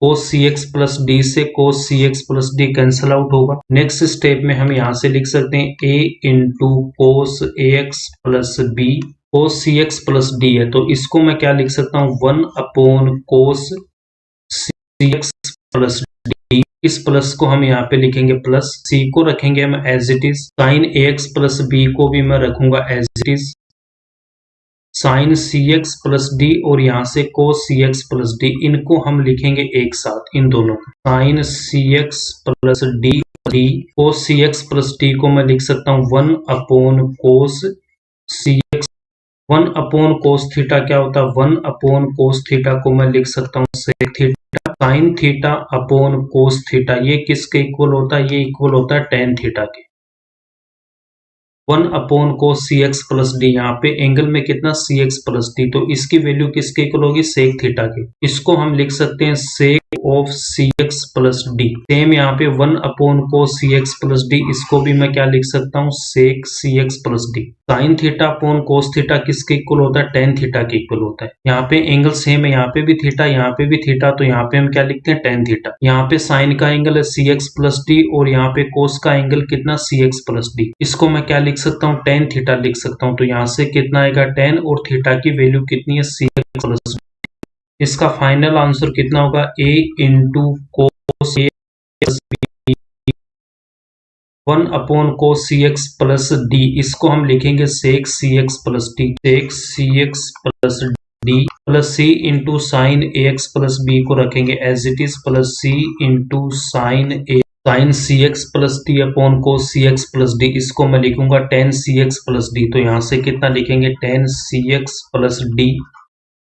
Speaker 1: Cos C x plus d से कोस सी x plus d cancel out होगा। नेक्स्ट स्टेप में हम यहाँ से लिख सकते हैं a into cos a x plus b. Cos C x plus d है तो इसको मैं क्या लिख सकता हूँ, 1 कोस सी एक्स प्लस डी। इस प्लस को हम यहाँ पे लिखेंगे प्लस, सी को रखेंगे हम as it is, sine A x plus B को भी मैं रखूंगा as it is, sine C x plus D और यहाँ से कोस सी एक्स प्लस डी। इनको हम लिखेंगे एक साथ, इन दोनों को, साइन सी x plus D D. Cos सी एक्स प्लस डी को मैं लिख सकता हूँ 1 कोस सी एक्स। 1 कोस थीटा क्या होता है, 1 कोस थीटा को मैं लिख सकता हूँ sec theta. Sine theta upon cos theta ये किसके इक्वल होता है, ये इक्वल होता है टेन थीटा के। 1 कोस सी एक्स प्लस डी, यहाँ पे एंगल में कितना सी एक्स प्लस डी, तो इसकी वैल्यू किसके इक्वल होगी, सेक थीटा की। इसको हम लिख सकते हैं sec of c x plus d. Same यहाँ पे 1 कोस सी एक्स प्लस डी, इसको भी मैं क्या लिख सकता हूँ, sec c x plus d. Sine theta upon cos theta किसके इक्वल होता है, टेन थीटा के इक्वल होता है। यहाँ पे एंगल सेम है, यहाँ पे भी थीटा यहाँ पे भी थीटा, तो यहाँ पे हम क्या लिखते हैं, टेन थीटा। यहाँ पे साइन का एंगल है सी एक्स प्लस डी और यहाँ पे कोस का एंगल कितना सी एक्स प्लस डी। इसको मैं क्या लिख सकता हूँ, टेन थीटा लिख सकता हूँ। तो यहाँ से कितना आएगा टेन और थीटा की वैल्यू कितनी है, सी एक्स प्लस डी। इसका फाइनल आंसर कितना होगा, a into cos a plus b 1 cos C x plus d. इसको हम लिखेंगे sec c x plus d, sec c x plus d plus c into sine ए x plus B को रखेंगे as it is, plus c into sine a sine C x plus d upon cos C x plus d. इसको मैं लिखूंगा ten c x plus d, तो यहाँ से कितना लिखेंगे, tan c x plus d.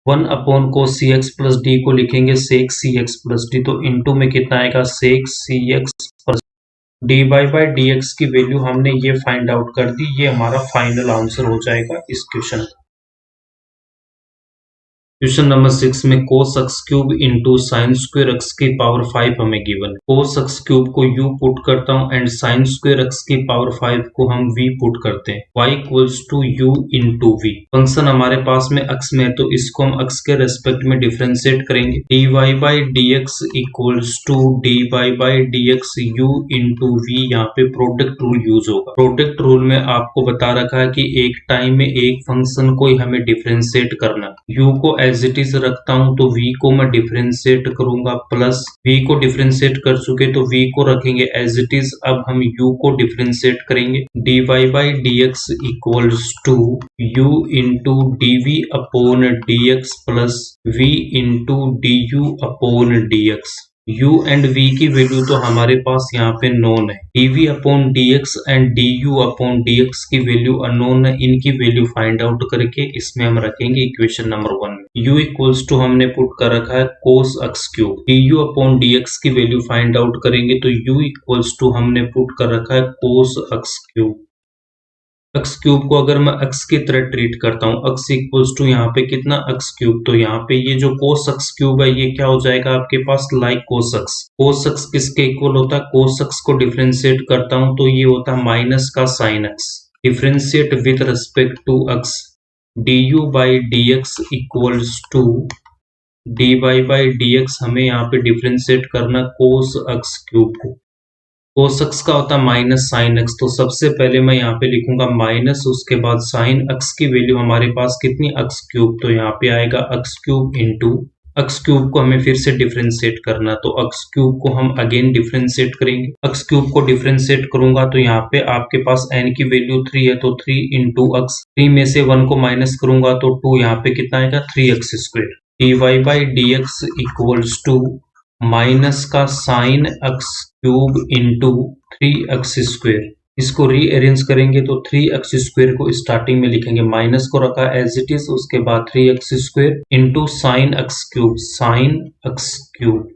Speaker 1: 1 cos सी एक्स प्लस डी को लिखेंगे sec c x plus d, तो इनटू में कितना आएगा, sec c x plus d y by d x की वैल्यू हमने ये फाइंड आउट कर दी। ये हमारा फाइनल आंसर हो जाएगा इस क्वेश्चन का। क्वेश्चन नंबर 6 में cos x cube into sine square x की पावर 5 हमें गिवन। कोस एक्स क्यूब को u पुट करता हूं एंड साइन स्क्वायर एक्स की पावर 5 को हम v पुट करते हैं। y equals to u into v। Function हमारे पास में एक्स में है तो इसको हम एक्स के रेस्पेक्ट में डिफरेंशिएट करेंगे। dy by d x equals to dy by d x u into v। यहाँ पे प्रोडक्ट रूल यूज होगा। प्रोडक्ट रूल में आपको बता रखा है कि एक टाइम में एक फंक्शन को ही हमें डिफरेंशिएट करना। u को एज इट इज रखता हूं तो v को मैं डिफरेंशिएट करूंगा, प्लस v को डिफरेंशिएट कर चुके तो v को रखेंगे एज इट इज। अब हम u को डिफरेंशिएट करेंगे। dy by d x equals to u into dv upon dx plus v into du upon dx। u and v की वैल्यू तो हमारे पास यहाँ पे नोन है। dv upon dx and du upon dx की वैल्यू अननोन है। इनकी वैल्यू फाइंड आउट करके इसमें हम रखेंगे इक्वेशन नंबर 1 में। u इक्वल्स टू हमने पुट कर रखा है cos x cube. du upon dx की वैल्यू फाइंड आउट करेंगे तो u इक्वल्स टू हमने पुट कर रखा है cos x cube. X cube को अगर मैं एक्स की तरह ट्रीट करता हूँ, एक्स इक्वल्स टू यहाँ पे कितना एक्स क्यूब, तो यहाँ पे ये जो कोस एक्स क्यूब है ये क्या हो जाएगा आपके पास, like cos x. Cos x किसके इक्वल होता है, कोस एक्स को डिफरेंशिएट करता हूँ तो ये होता है माइनस का sine x. Differentiate with respect to x, du by d x equals to dy by d x. हमें यहाँ पे डिफरेंशिएट करना कोस एक्स क्यूब को। कोस एक्स का होता है माइनस साइन एक्स, तो सबसे पहले मैं यहाँ पे लिखूंगा माइनस, उसके बाद साइन एक्स की वैल्यू हमारे पास कितनी, एक्स क्यूब, तो यहाँ पे आएगा x cube into x cube को हमें फिर से डिफरेंशिएट करना, तो एक्स क्यूब को हम अगेन डिफरेंशिएट करेंगे। एक्स क्यूब को डिफरेंशिएट करूंगा तो यहाँ पे आपके पास n की वैल्यू 3 है, तो 3 इंटू एक्स, 3 में से 1 को माइनस करूंगा तो 2, यहाँ पे कितना आएगा 3x square. dy by d x equals to minus का sine x cube into 3x square. इसको रीअरेंज करेंगे तो 3x स्क्वेयर को स्टार्टिंग में लिखेंगे, माइनस को रखा एज इट इज, उसके बाद 3x square into sine x cube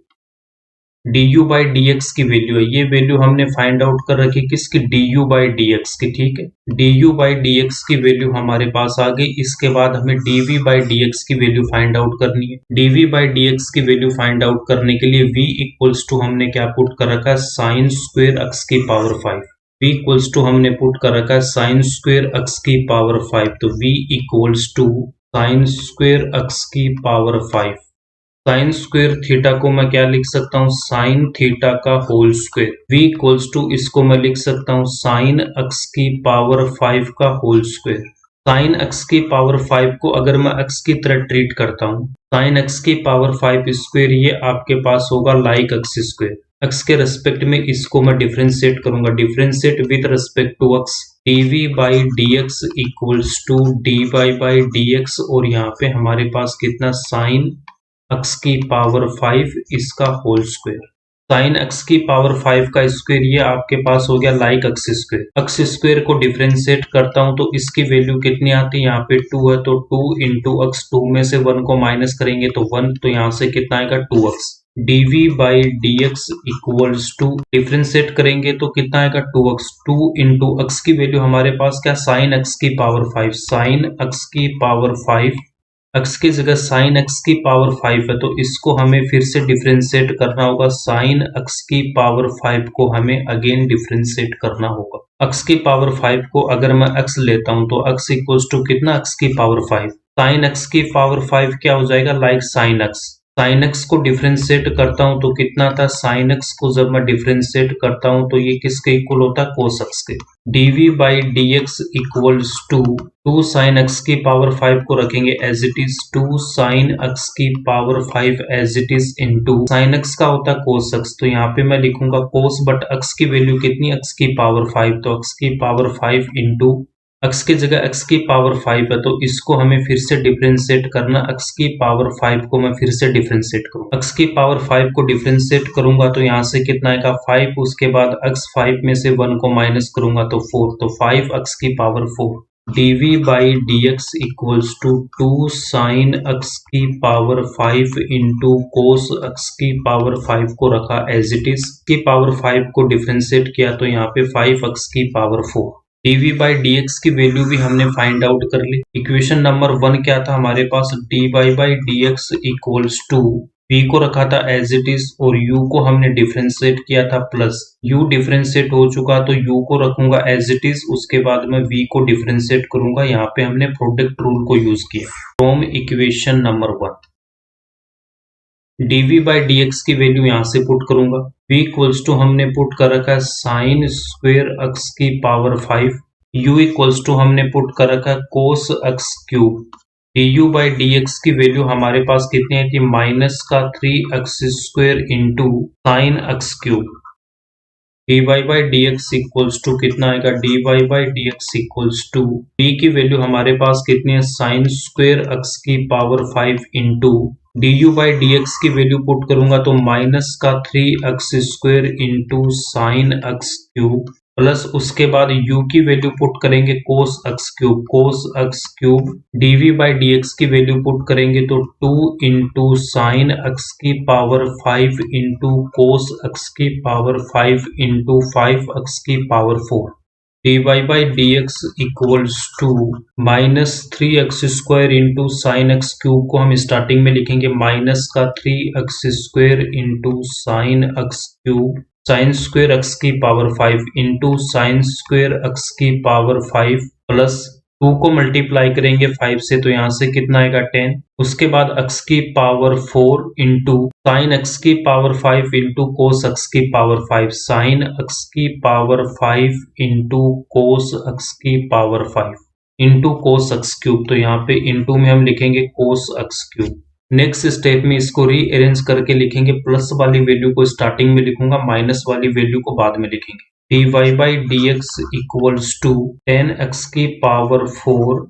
Speaker 1: du by d x की वैल्यू है, ये वैल्यू हमने फाइंड आउट कर रखी किसकी, du बाई डी एक्स की। ठीक है, du बाई डी एक्स की वैल्यू हमारे पास आ गई। इसके बाद हमें dv बाई डी एक्स की वैल्यू फाइंड आउट करनी है। dv बाई डी एक्स की वैल्यू फाइंड आउट करने के लिए v इक्वल्स टू हमने क्या पुट कर रखा है, साइन स्क्वेयर एक्स की पावर 5। v इक्वल्स टू हमने पुट कर रखा है साइन स्क्वेयर एक्स की पावर 5, तो v equals to sine square x की पावर 5। साइन स्क्वेयर थीटा को मैं क्या लिख सकता हूँ, साइन थीटा का whole square. v equals to इसको मैं लिख सकता हूँ साइन एक्स की पावर 5 का होल स्क्वेयर। साइन एक्स की पावर 5 को अगर मैं एक्स की तरह ट्रीट करता हूँ, साइन एक्स की पावर 5 स्क्वेयर, ये आपके पास होगा लाइक एक्स स्क्वेयर। एक्स के रेस्पेक्ट में इसको मैं डिफरेंशिएट करूंगा, differentiate with respect to x, dv by d x equals to dy by d x, और यहाँ पे हमारे पास कितना, साइन एक्स की पावर 5 इसका होल स्क्वेयर। साइन एक्स की पावर 5 का स्क्वेयर, ये आपके पास हो गया like x square. X square को डिफरेंशिएट करता हूं तो इसकी वैल्यू कितनी आती है, यहाँ पे 2 है, तो 2 इंटू एक्स, 2 में से 1 को माइनस करेंगे तो 1, तो यहाँ से कितना आएगा 2x। dv by d x equals to, differentiate करेंगे तो कितना आएगा 2x। 2 इंटू एक्स की वैल्यू हमारे पास क्या, साइन एक्स की पावर 5, साइन एक्स की पावर 5, एक्स की जगह साइन एक्स की पावर 5 है, तो इसको हमें फिर से डिफरेंशिएट करना होगा। साइन एक्स की पावर 5 को हमें अगेन डिफरेंशिएट करना होगा। एक्स की पावर 5 को अगर मैं एक्स लेता हूं तो एक्स इक्वल्स टू कितना, एक्स की पावर 5, साइन एक्स की पावर 5 क्या हो जाएगा, like sine x. Sign x को डिफरेंशिएट करता हूं तो कितना था, साइन एक्स को जब मैं डिफरेंशिएट करता हूं तो ये किसके इक्वल होता है, कोस एक्स के। dv by d x equals to 2 sine x की पावर 5 को रखेंगे as it is, 2 sine x की power 5 as it is into sine x का होता है कोस एक्स, तो यहाँ पे मैं लिखूंगा कोस, बट एक्स की वैल्यू कितनी, एक्स की पावर 5, तो एक्स की पावर 5 इंटू एक्स की जगह एक्स की पावर 5 है, तो इसको हमें फिर से डिफरेंशिएट करना। एक्स की पावर 5 को मैं फिर से डिफरेंशिएट करूँ, एक्स की पावर 5 को डिफरेंशिएट करूंगा तो यहाँ से कितना आएगा 5, उसके बाद एक्स 5 में से 1 को माइनस करूंगा तो 4, तो 5 एक्स की power 4। dv by d x equals to 2 sine x की पावर 5 इंटू कोस एक्स की पावर 5 को रखा एज इट इज, की पावर 5 को डिफरेंशिएट किया तो यहाँ पे 5 एक्स की power 4। dv by d x की वैल्यू भी हमने फाइंड आउट कर ली। इक्वेशन नंबर 1 क्या था हमारे पास, dy by d x equals to, v को रखा था एज इट इज और u को हमने डिफरेंशिएट किया था प्लस, u डिफरेंशिएट हो चुका तो u को रखूंगा एज इट इज, उसके बाद मैं v को डिफरेंशिएट करूंगा। यहाँ पे हमने प्रोडक्ट रूल को यूज किया। From equation number 1 dv by d x की वैल्यू यहाँ से पुट करूंगा, v इक्वल्स टू हमने पुट कर रखा है साइन स्क्वेयर एक्स की पावर 5, u इक्वल्स टू हमने पुट कर रखा है cos x cube. du by d x की वैल्यू हमारे पास कितनी है कि माइनस का 3x square into sine x cube. dy by d x equals to कितना आएगा, dy by d x equals to, d की वैल्यू हमारे पास कितनी है, साइन स्क्वेयर एक्स की power 5 into du by d x की वैल्यू पुट करूंगा तो माइनस का 3x square into sine x cube, plus उसके बाद u की वैल्यू पुट करेंगे cos x cube, cos x cube. dv by d x की वैल्यू पुट करेंगे तो 2 इंटू साइन एक्स की पावर 5 इंटू कोस एक्स की पावर 5 इंटू 5x की power 4। dy by d x equals to minus 3x square into sine x cube को हम starting में लिखेंगे माइनस का 3x square into sine x cube, sine square x की power 5 into sine square x की power 5 plus 2 को multiply करेंगे 5 से तो यहाँ से कितना आएगा 10, उसके बाद x की पावर 4 इंटू साइन एक्स की पावर 5 इंटू कोस एक्स की पावर 5, साइन एक्स की पावर 5 इंटू कोस एक्स की power 5 into cos x cube, तो यहाँ पे इंटू में हम लिखेंगे कोस एक्स क्यूब। नेक्स्ट स्टेप में इसको रीअरेंज करके लिखेंगे, प्लस वाली वैल्यू को स्टार्टिंग में लिखूंगा, माइनस वाली वैल्यू को बाद में लिखेंगे। dy by d x equals to 10x की पावर 4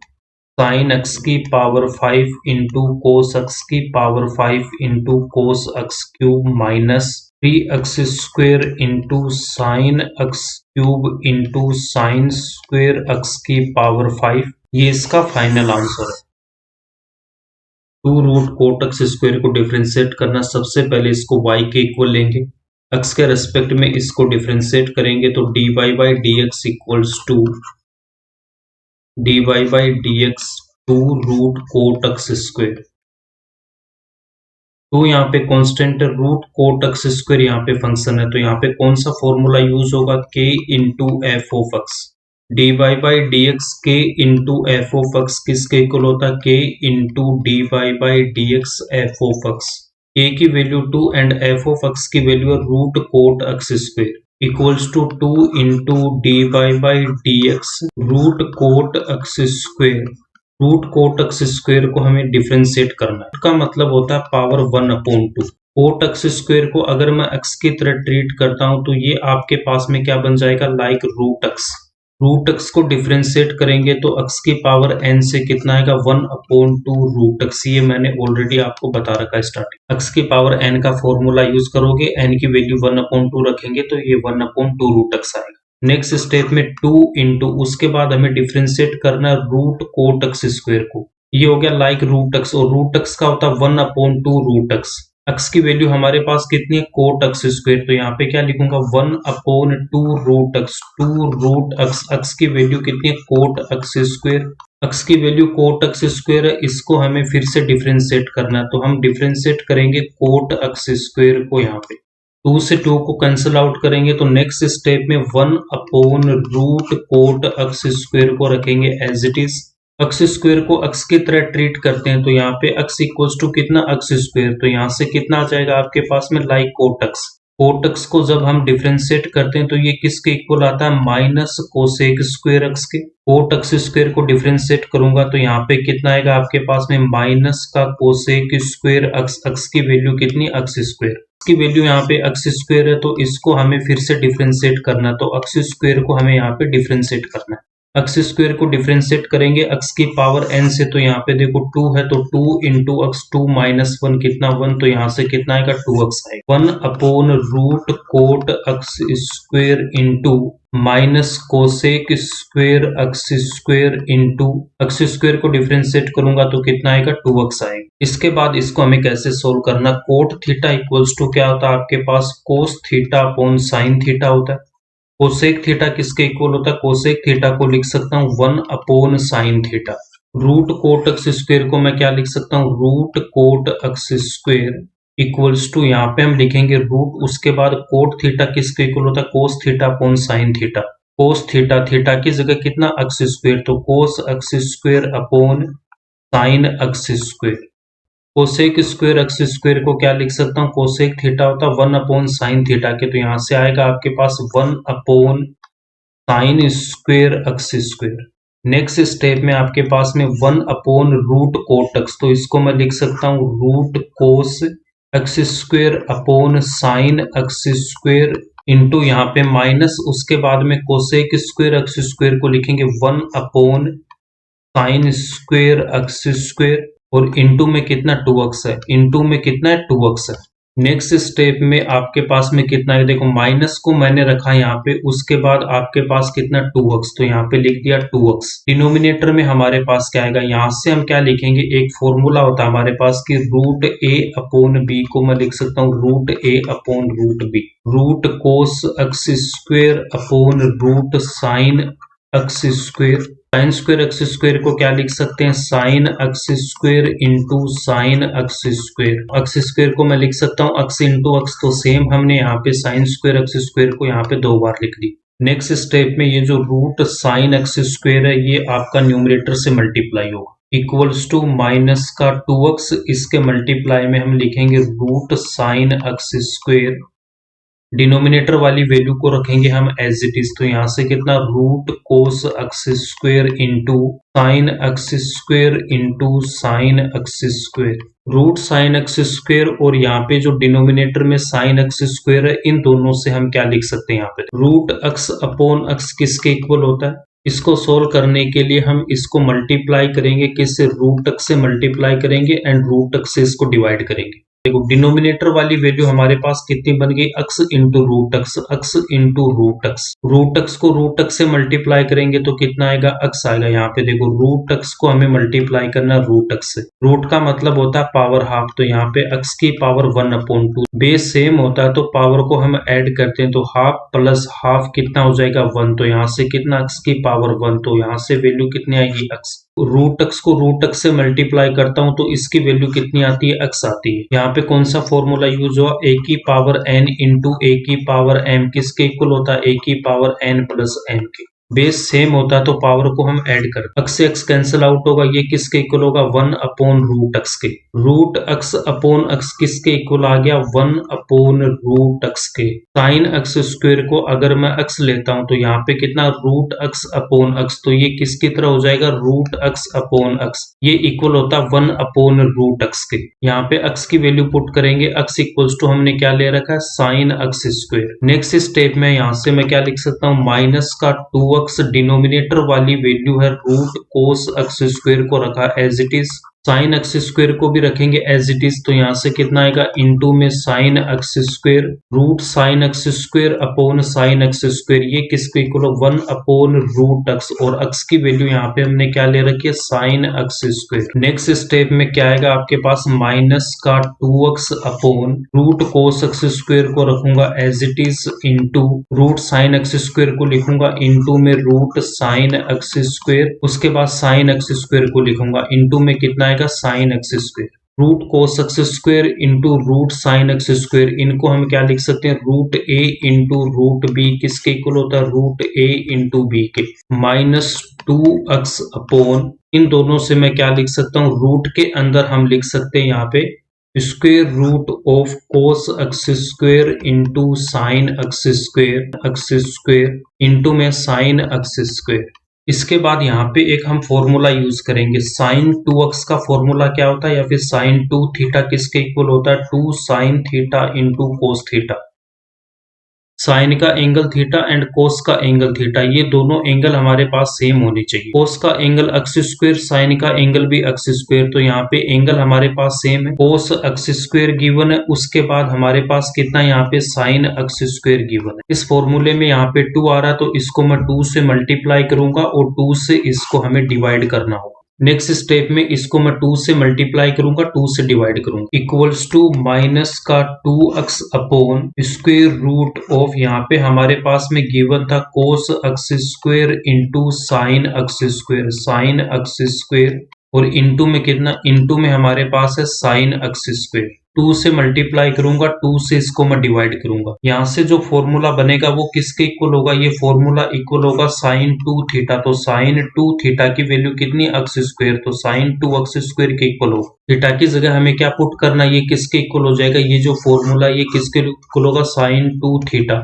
Speaker 1: साइन x की पावर 5 इंटू कोस x की power 5 into cos x cube minus 3x square into sine x cube into sine square x की power 5। ये इसका final answer है। 2 root cot x square को differentiate करना, सबसे पहले इसको y के इक्वल लेंगे, x के रेस्पेक्ट में इसको डिफ्रेंशिएट करेंगे तो dy by d x equals to dy by d x 2 root cot x square. तो यहाँ पे constant root cot x square यहाँ पे फंक्शन है, तो यहाँ पे कौन सा फॉर्मूला यूज होगा, k into f of x. D y by d x k into f of x किसके इक्वल होता है, k into d y by d x f of x. K की value 2 and f of x की value root cot x square equals to 2 into d y by d x root cot x square. Root cot x square को हमें differentiate करना है, इसका मतलब होता है पावर 1/2। कोट एक्स स्क्वेयर को अगर मैं एक्स की तरह ट्रीट करता हूं तो ये आपके पास में क्या बन जाएगा, like root x. Root x को डिफ्रेंशिएट करेंगे तो एक्स की पावर n से कितना आएगा, 1/2 रूट एक्स। ये मैंने ऑलरेडी आपको बता रखा है स्टार्टिंग। एक्स की पावर n का फॉर्मूला यूज करोगे, n की वैल्यू 1/2 रखेंगे तो ये 1/2 रूट एक्स आएगा। नेक्स्ट स्टेप में 2 इंटू, उसके बाद हमें डिफ्रेंशिएट करना है रूट कोट एक्स स्क्वेयर को। ये हो गया लाइक रूट एक्स, और रूट एक्स का होता है 1/2 रूट एक्स। एक्स की वैल्यू हमारे पास कितनी है, कोट एक्स स्क्वेयर, तो यहाँ पे क्या लिखूंगा 1/2 root x. 2 root x, x की वैल्यू कितनी है, कोट एक्स स्क्वेयर। एक्स की वैल्यू कोट एक्स स्क्वेयर है, इसको हमें फिर से डिफ्रेंशिएट करना है, तो हम डिफ्रेंशिएट करेंगे कोट एक्स स्क्वेयर को। यहाँ पे 2 से 2 को कैंसिल आउट करेंगे तो नेक्स्ट स्टेप में 1/रूट कोट एक्स स्क्वेयर को रखेंगे as it is. X square को एक्स की तरह ट्रीट करते हैं तो यहाँ पे एक्स इक्वल्स टू कितना, एक्स स्क्वेयर, तो यहाँ से कितना आ जाएगा आपके पास में, like cot x. Cot x को जब हम डिफ्रेंशिएट करते हैं तो ये किसके इक्वल आता है, माइनस कोसेक स्क्वेयर एक्स के। कोट एक्स स्क्वेयर को डिफ्रेंशिएट करूंगा तो यहाँ पे कितना आएगा आपके पास में, माइनस का कोसेक स्क्वेयर एक्स। एक्स की वैल्यू कितनी, एक्स स्क्वेयर। की वैल्यू यहाँ पे एक्स स्क्वेयर है तो इसको हमें फिर से डिफ्रेंशिएट करना, तो एक्स स्क्वेयर को हमें यहाँ पे डिफ्रेंशिएट करना है। एक्स स्क्वेयर को डिफ्रेंशिएट करेंगे एक्स की पावर n से, तो यहाँ पे देखो 2 है तो 2 इंटू एक्स, 2 माइनस 1 कितना 1, तो यहाँ से कितना आएगा 2x आएगा। 1/रूट cot x square into minus cosec square x square into x square को डिफ्रेंशिएट करूंगा तो कितना आएगा 2x आएगा। इसके बाद इसको हमें कैसे सोल्व करना, कोट थीटा इक्वल्स टू क्या होता है आपके पास, cos theta upon sine theta होता है। कोसेक थीटा किसके इक्वल होता है, कोसेक थीटा को लिख सकता हूँ 1/साइन theta. Root cot x square को मैं क्या लिख सकता हूँ, root cot x square equals to, यहाँ पे हम लिखेंगे रूट, उसके बाद कोट थीटा किसके इक्वल होता है, कोस theta upon sine theta. Cos theta, theta की जगह कितना, एक्स स्क्वेयर, तो कोस x square upon sine x square. Cosec square x square को क्या लिख सकता हूँ, कोसेक थीटा होता है 1/साइन थीटा के, तो यहाँ से आएगा आपके पास 1/साइन square x square. Next step में आपके पास में 1/रूट कोट एक्स, तो इसको मैं लिख सकता हूँ root cos x square upon sine x square into यहाँ पे माइनस, उसके बाद में कोसेक स्क्वेयर एक्स स्क्वेयर को लिखेंगे 1/साइन स्क्वेयर एक्स स्क्वेयर, और इनटू में कितना 2x है, इनटू में कितना है 2x है। नेक्स्ट स्टेप में आपके पास में कितना है, देखो माइनस को मैंने रखा यहाँ पे, उसके बाद आपके पास कितना 2x, तो यहाँ पे लिख दिया 2x। डिनोमिनेटर में हमारे पास क्या आएगा, यहाँ से हम क्या लिखेंगे, एक फॉर्मूला होता है हमारे पास कि रूट a अपॉन b को मैं लिख सकता हूँ root a upon root b। Root cos x square upon root sine x square. Sine square x square को क्या लिख सकते हैं, sine x square into sine x square. X square को मैं लिख सकता हूँ एक्स इंटू एक्स, तो सेम हमने यहाँ पे साइन स्क्वेयर एक्स स्क्वेयर को यहाँ पे 2 बार लिख ली। नेक्स्ट स्टेप में ये जो रूट साइन एक्स स्क्वेयर है ये आपका न्यूमरेटर से मल्टीप्लाई होगा, इक्वल्स टू माइनस का 2x, इसके मल्टीप्लाई में हम लिखेंगे root sine x square. Denominator वाली वैल्यू को रखेंगे हम एज इट इज, तो यहाँ से कितना root cos x square into sine x square into sine x square. Root sine x square और यहाँ पे जो डिनोमिनेटर में साइन एक्स स्क्वेयर है, इन दोनों से हम क्या लिख सकते हैं यहाँ पे रूट एक्स अपॉन एक्स किसके इक्वल होता है। इसको सोल्व करने के लिए हम इसको मल्टीप्लाई करेंगे, किससे, रूट एक्स से मल्टीप्लाई करेंगे एंड रूट एक्स से इसको डिवाइड करेंगे। देखो डिनोमिनेटर वाली वैल्यू हमारे पास कितनी बन गई, x into root x, x into root x. Root x को रूट एक्स से मल्टीप्लाई करेंगे तो कितना आएगा, एक्स आएगा। यहाँ पे देखो रूट एक्स को हमें मल्टीप्लाई करना रूट एक्स से। रूट का मतलब होता है पावर हाफ, तो यहाँ पे एक्स की पावर 1/2। बेस सेम होता है तो पावर को हम ऐड करते हैं, तो हाफ प्लस हाफ कितना हो जाएगा 1, तो यहाँ से कितना एक्स की पावर 1, तो यहाँ से वैल्यू कितनी आएगी एक्स। रूट एक्स को रूट एक्स से मल्टीप्लाई करता हूं तो इसकी वैल्यू कितनी आती है, एक्स आती है। यहाँ पे कौन सा फॉर्मूला यूज हुआ, ए की पावर एन इंटू ए की पावर एम किसके इक्वल होता है, ए की पावर एन प्लस एम के। बेस सेम होता है तो पावर को हम ऐड करते हैं, एक्स से एक्स कैंसिल आउट होगा, ये किसके इक्वल होगा 1 अपॉन रूट एक्स के। रूट एक्स अपॉन एक्स किसके इक्वल आ गया 1 अपॉन रूट एक्स के। साइन एक्स स्क्वायर को अगर मैं एक्स लेता हूं तो यहाँ पे कितना रूट एक्स अपॉन एक्स, तो ये किसकी तरह हो जाएगा रूट एक्स अपॉन एक्स, ये इक्वल होता है 1 अपॉन रूट एक्स के। यहाँ पे एक्स की वैल्यू पुट करेंगे, एक्स इक्वल्स टू हमने क्या ले रखा है sine x square. Next step में यहाँ से मैं क्या लिख सकता हूँ, माइनस का 2x डिनोमिनेटर वाली वैल्यू है रूट कोस एक्स स्क्वायर को रखा as it is, sine x square को भी रखेंगे एज इट इज, तो यहाँ से कितना आएगा इनटू में sine x square root sine x square upon sine x square, ये किसको इक्वल हो 1 अपॉन रूट एक्स, और एक्स की वैल्यू यहाँ पे हमने क्या ले रखी है sine x square. Next step में क्या आएगा आपके पास, माइनस का 2x upon root cos x square को रखूंगा as it is into root sine x square को लिखूंगा इंटू में रूट साइन एक्स स्क्वायर, उसके बाद साइन एक्स स्क्वायर को लिखूंगा इंटू में कितना आएगा sine x square. Root cos x square into root sine x square, इनको हम क्या लिख सकते हैं root A into root B किसके इक्वल होता है रूट ए इंटू बी के। माइनस 2x अपॉन, इन दोनों से मैं क्या लिख सकता हूँ, रूट के अंदर हम लिख सकते हैं यहाँ पे square root of cos x square into sine x square into में साइन एक्स स्क्वायर। इसके बाद यहाँ पे एक हम फॉर्मूला यूज करेंगे, साइन 2x का फॉर्मूला क्या होता है, या फिर साइन 2 थीटा किसके इक्वल होता है 2 sine theta into cos theta. Sine का एंगल थीटा एंड कोस का एंगल थीटा, ये दोनों एंगल हमारे पास सेम होनी चाहिए। कोस का एंगल एक्स स्क्वायर, साइन का एंगल भी एक्स स्क्वायर, तो यहाँ पे एंगल हमारे पास सेम है, कोस एक्स स्क्वायर गिवन है, उसके बाद हमारे पास कितना यहाँ पे साइन एक्स स्क्वायर गिवन है। इस फॉर्मूले में यहाँ पे 2 आ रहा है तो इसको मैं 2 से मल्टीप्लाई करूंगा और 2 से इसको हमें डिवाइड करना होगा। नेक्स्ट स्टेप में इसको मैं 2 से मल्टीप्लाई करूंगा, 2 से डिवाइड करूंगा, इक्वल्स टू माइनस का 2x upon square root of, यहाँ पे हमारे पास में गिवन था कोस x square into sine x square और इंटू में कितना, इंटू में हमारे पास है साइन एक्स स्क्वायर। 2 से मल्टीप्लाई करूंगा, 2 से इसको मैं डिवाइड करूंगा, यहाँ से जो फॉर्मूला बनेगा वो किसके इक्वल होगा, ये फॉर्मूला इक्वल होगा साइन 2 थीटा, तो साइन 2 थीटा की वैल्यू कितनी एक्स स्क्वायर, तो साइन 2 एक्स स्क्वायर के इक्वल होगा। थीटा की जगह हमें क्या पुट करना, ये किसके इक्वल हो जाएगा, ये जो फॉर्मूला ये किसके इक्वल होगा साइन 2 थीटा,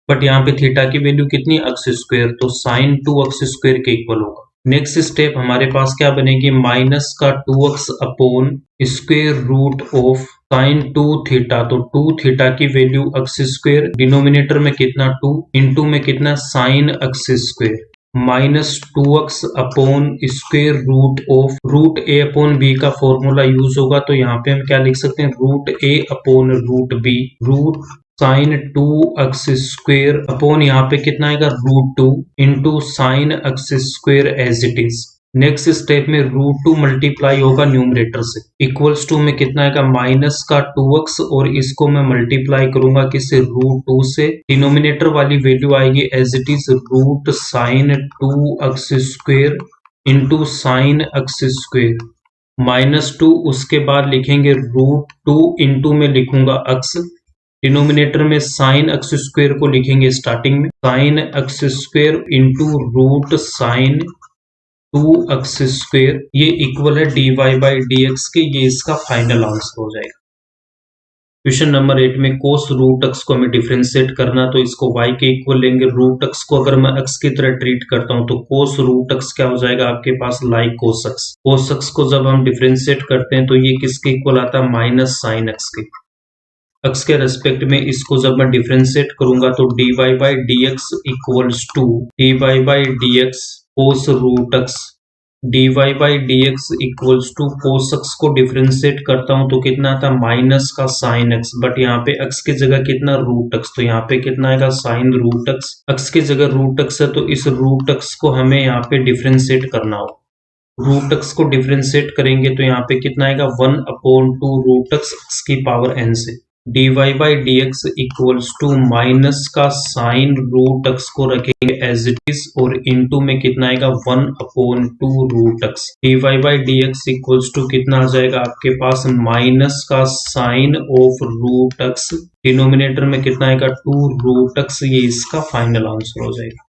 Speaker 1: बट यहाँ पे थीटा की वैल्यू कितनी एक्स स्क्वायर, तो साइन 2 एक्स स्क्वायर के इक्वल होगा। नेक्स्ट स्टेप हमारे पास क्या बनेगी, माइनस का 2x upon square root of sine 2 theta, तो 2 थीटा की वैल्यू एक्स स्क्वायर, डिनोमिनेटर में कितना 2 इंटू में कितना sine x square, minus 2x upon square root of root a upon b का फॉर्मूला यूज होगा, तो यहाँ पे हम क्या लिख सकते हैं root a upon root b, root sine 2x square upon यहाँ पे कितना आएगा root 2 into sine x square as it is. Next step में रूट 2 मल्टीप्लाई होगा न्यूमरेटर से, इक्वल्स टू में कितना आएगा माइनस का 2x और इसको मैं मल्टीप्लाई करूंगा किससे रूट 2 से, डिनोमिनेटर वाली वैल्यू आएगी as it is root sine 2x square into sine x square minus 2, उसके बाद लिखेंगे रूट 2 इंटू में लिखूंगा x, डिनोमिनेटर में साइन एक्स स्क्वायर को लिखेंगे स्टार्टिंग में, sine x square into root sine 2x square, ये इक्वल है dy बाई dx के, ये इसका फाइनल आंसर हो जाएगा। क्वेश्चन नंबर 8 में कोस रूट x को हमें डिफरेंशिएट करना, तो इसको y के इक्वल लेंगे। रूट x को अगर मैं x की तरह ट्रीट करता हूं तो कोस रूट x क्या हो जाएगा आपके पास, लाइक कोस x। कोस x को जब हम डिफरेंशिएट करते हैं तो ये किसके इक्वल आता है, माइनस साइन x के। x के रेस्पेक्ट में इसको जब मैं डिफरेंशिएट करूंगा तो dy by d x equals to dy by d x cos root x, dy by d x equals to cos x को डिफरेंशिएट करता हूं तो कितना आता है, माइनस का साइन x, बट यहाँ पे x की जगह कितना, रूट x, तो यहाँ पे कितना आएगा, साइन रूट x। x की जगह रूट x है तो इस रूट x को हमें यहाँ पे डिफरेंशिएट करना हो। रूट x को डिफरेंशिएट करेंगे तो यहाँ पे कितना आएगा, 1/2 रूट x की पावर n से। dy by d x equals to minus का साइन रूट x को रखेंगे एज इट इज, और इनटू में कितना आएगा, 1/2 root x। dy by d x equals to कितना आ जाएगा आपके पास, माइनस का sine of root x, denominator में कितना आएगा, 2 रूट x। ये इसका फाइनल आंसर हो जाएगा।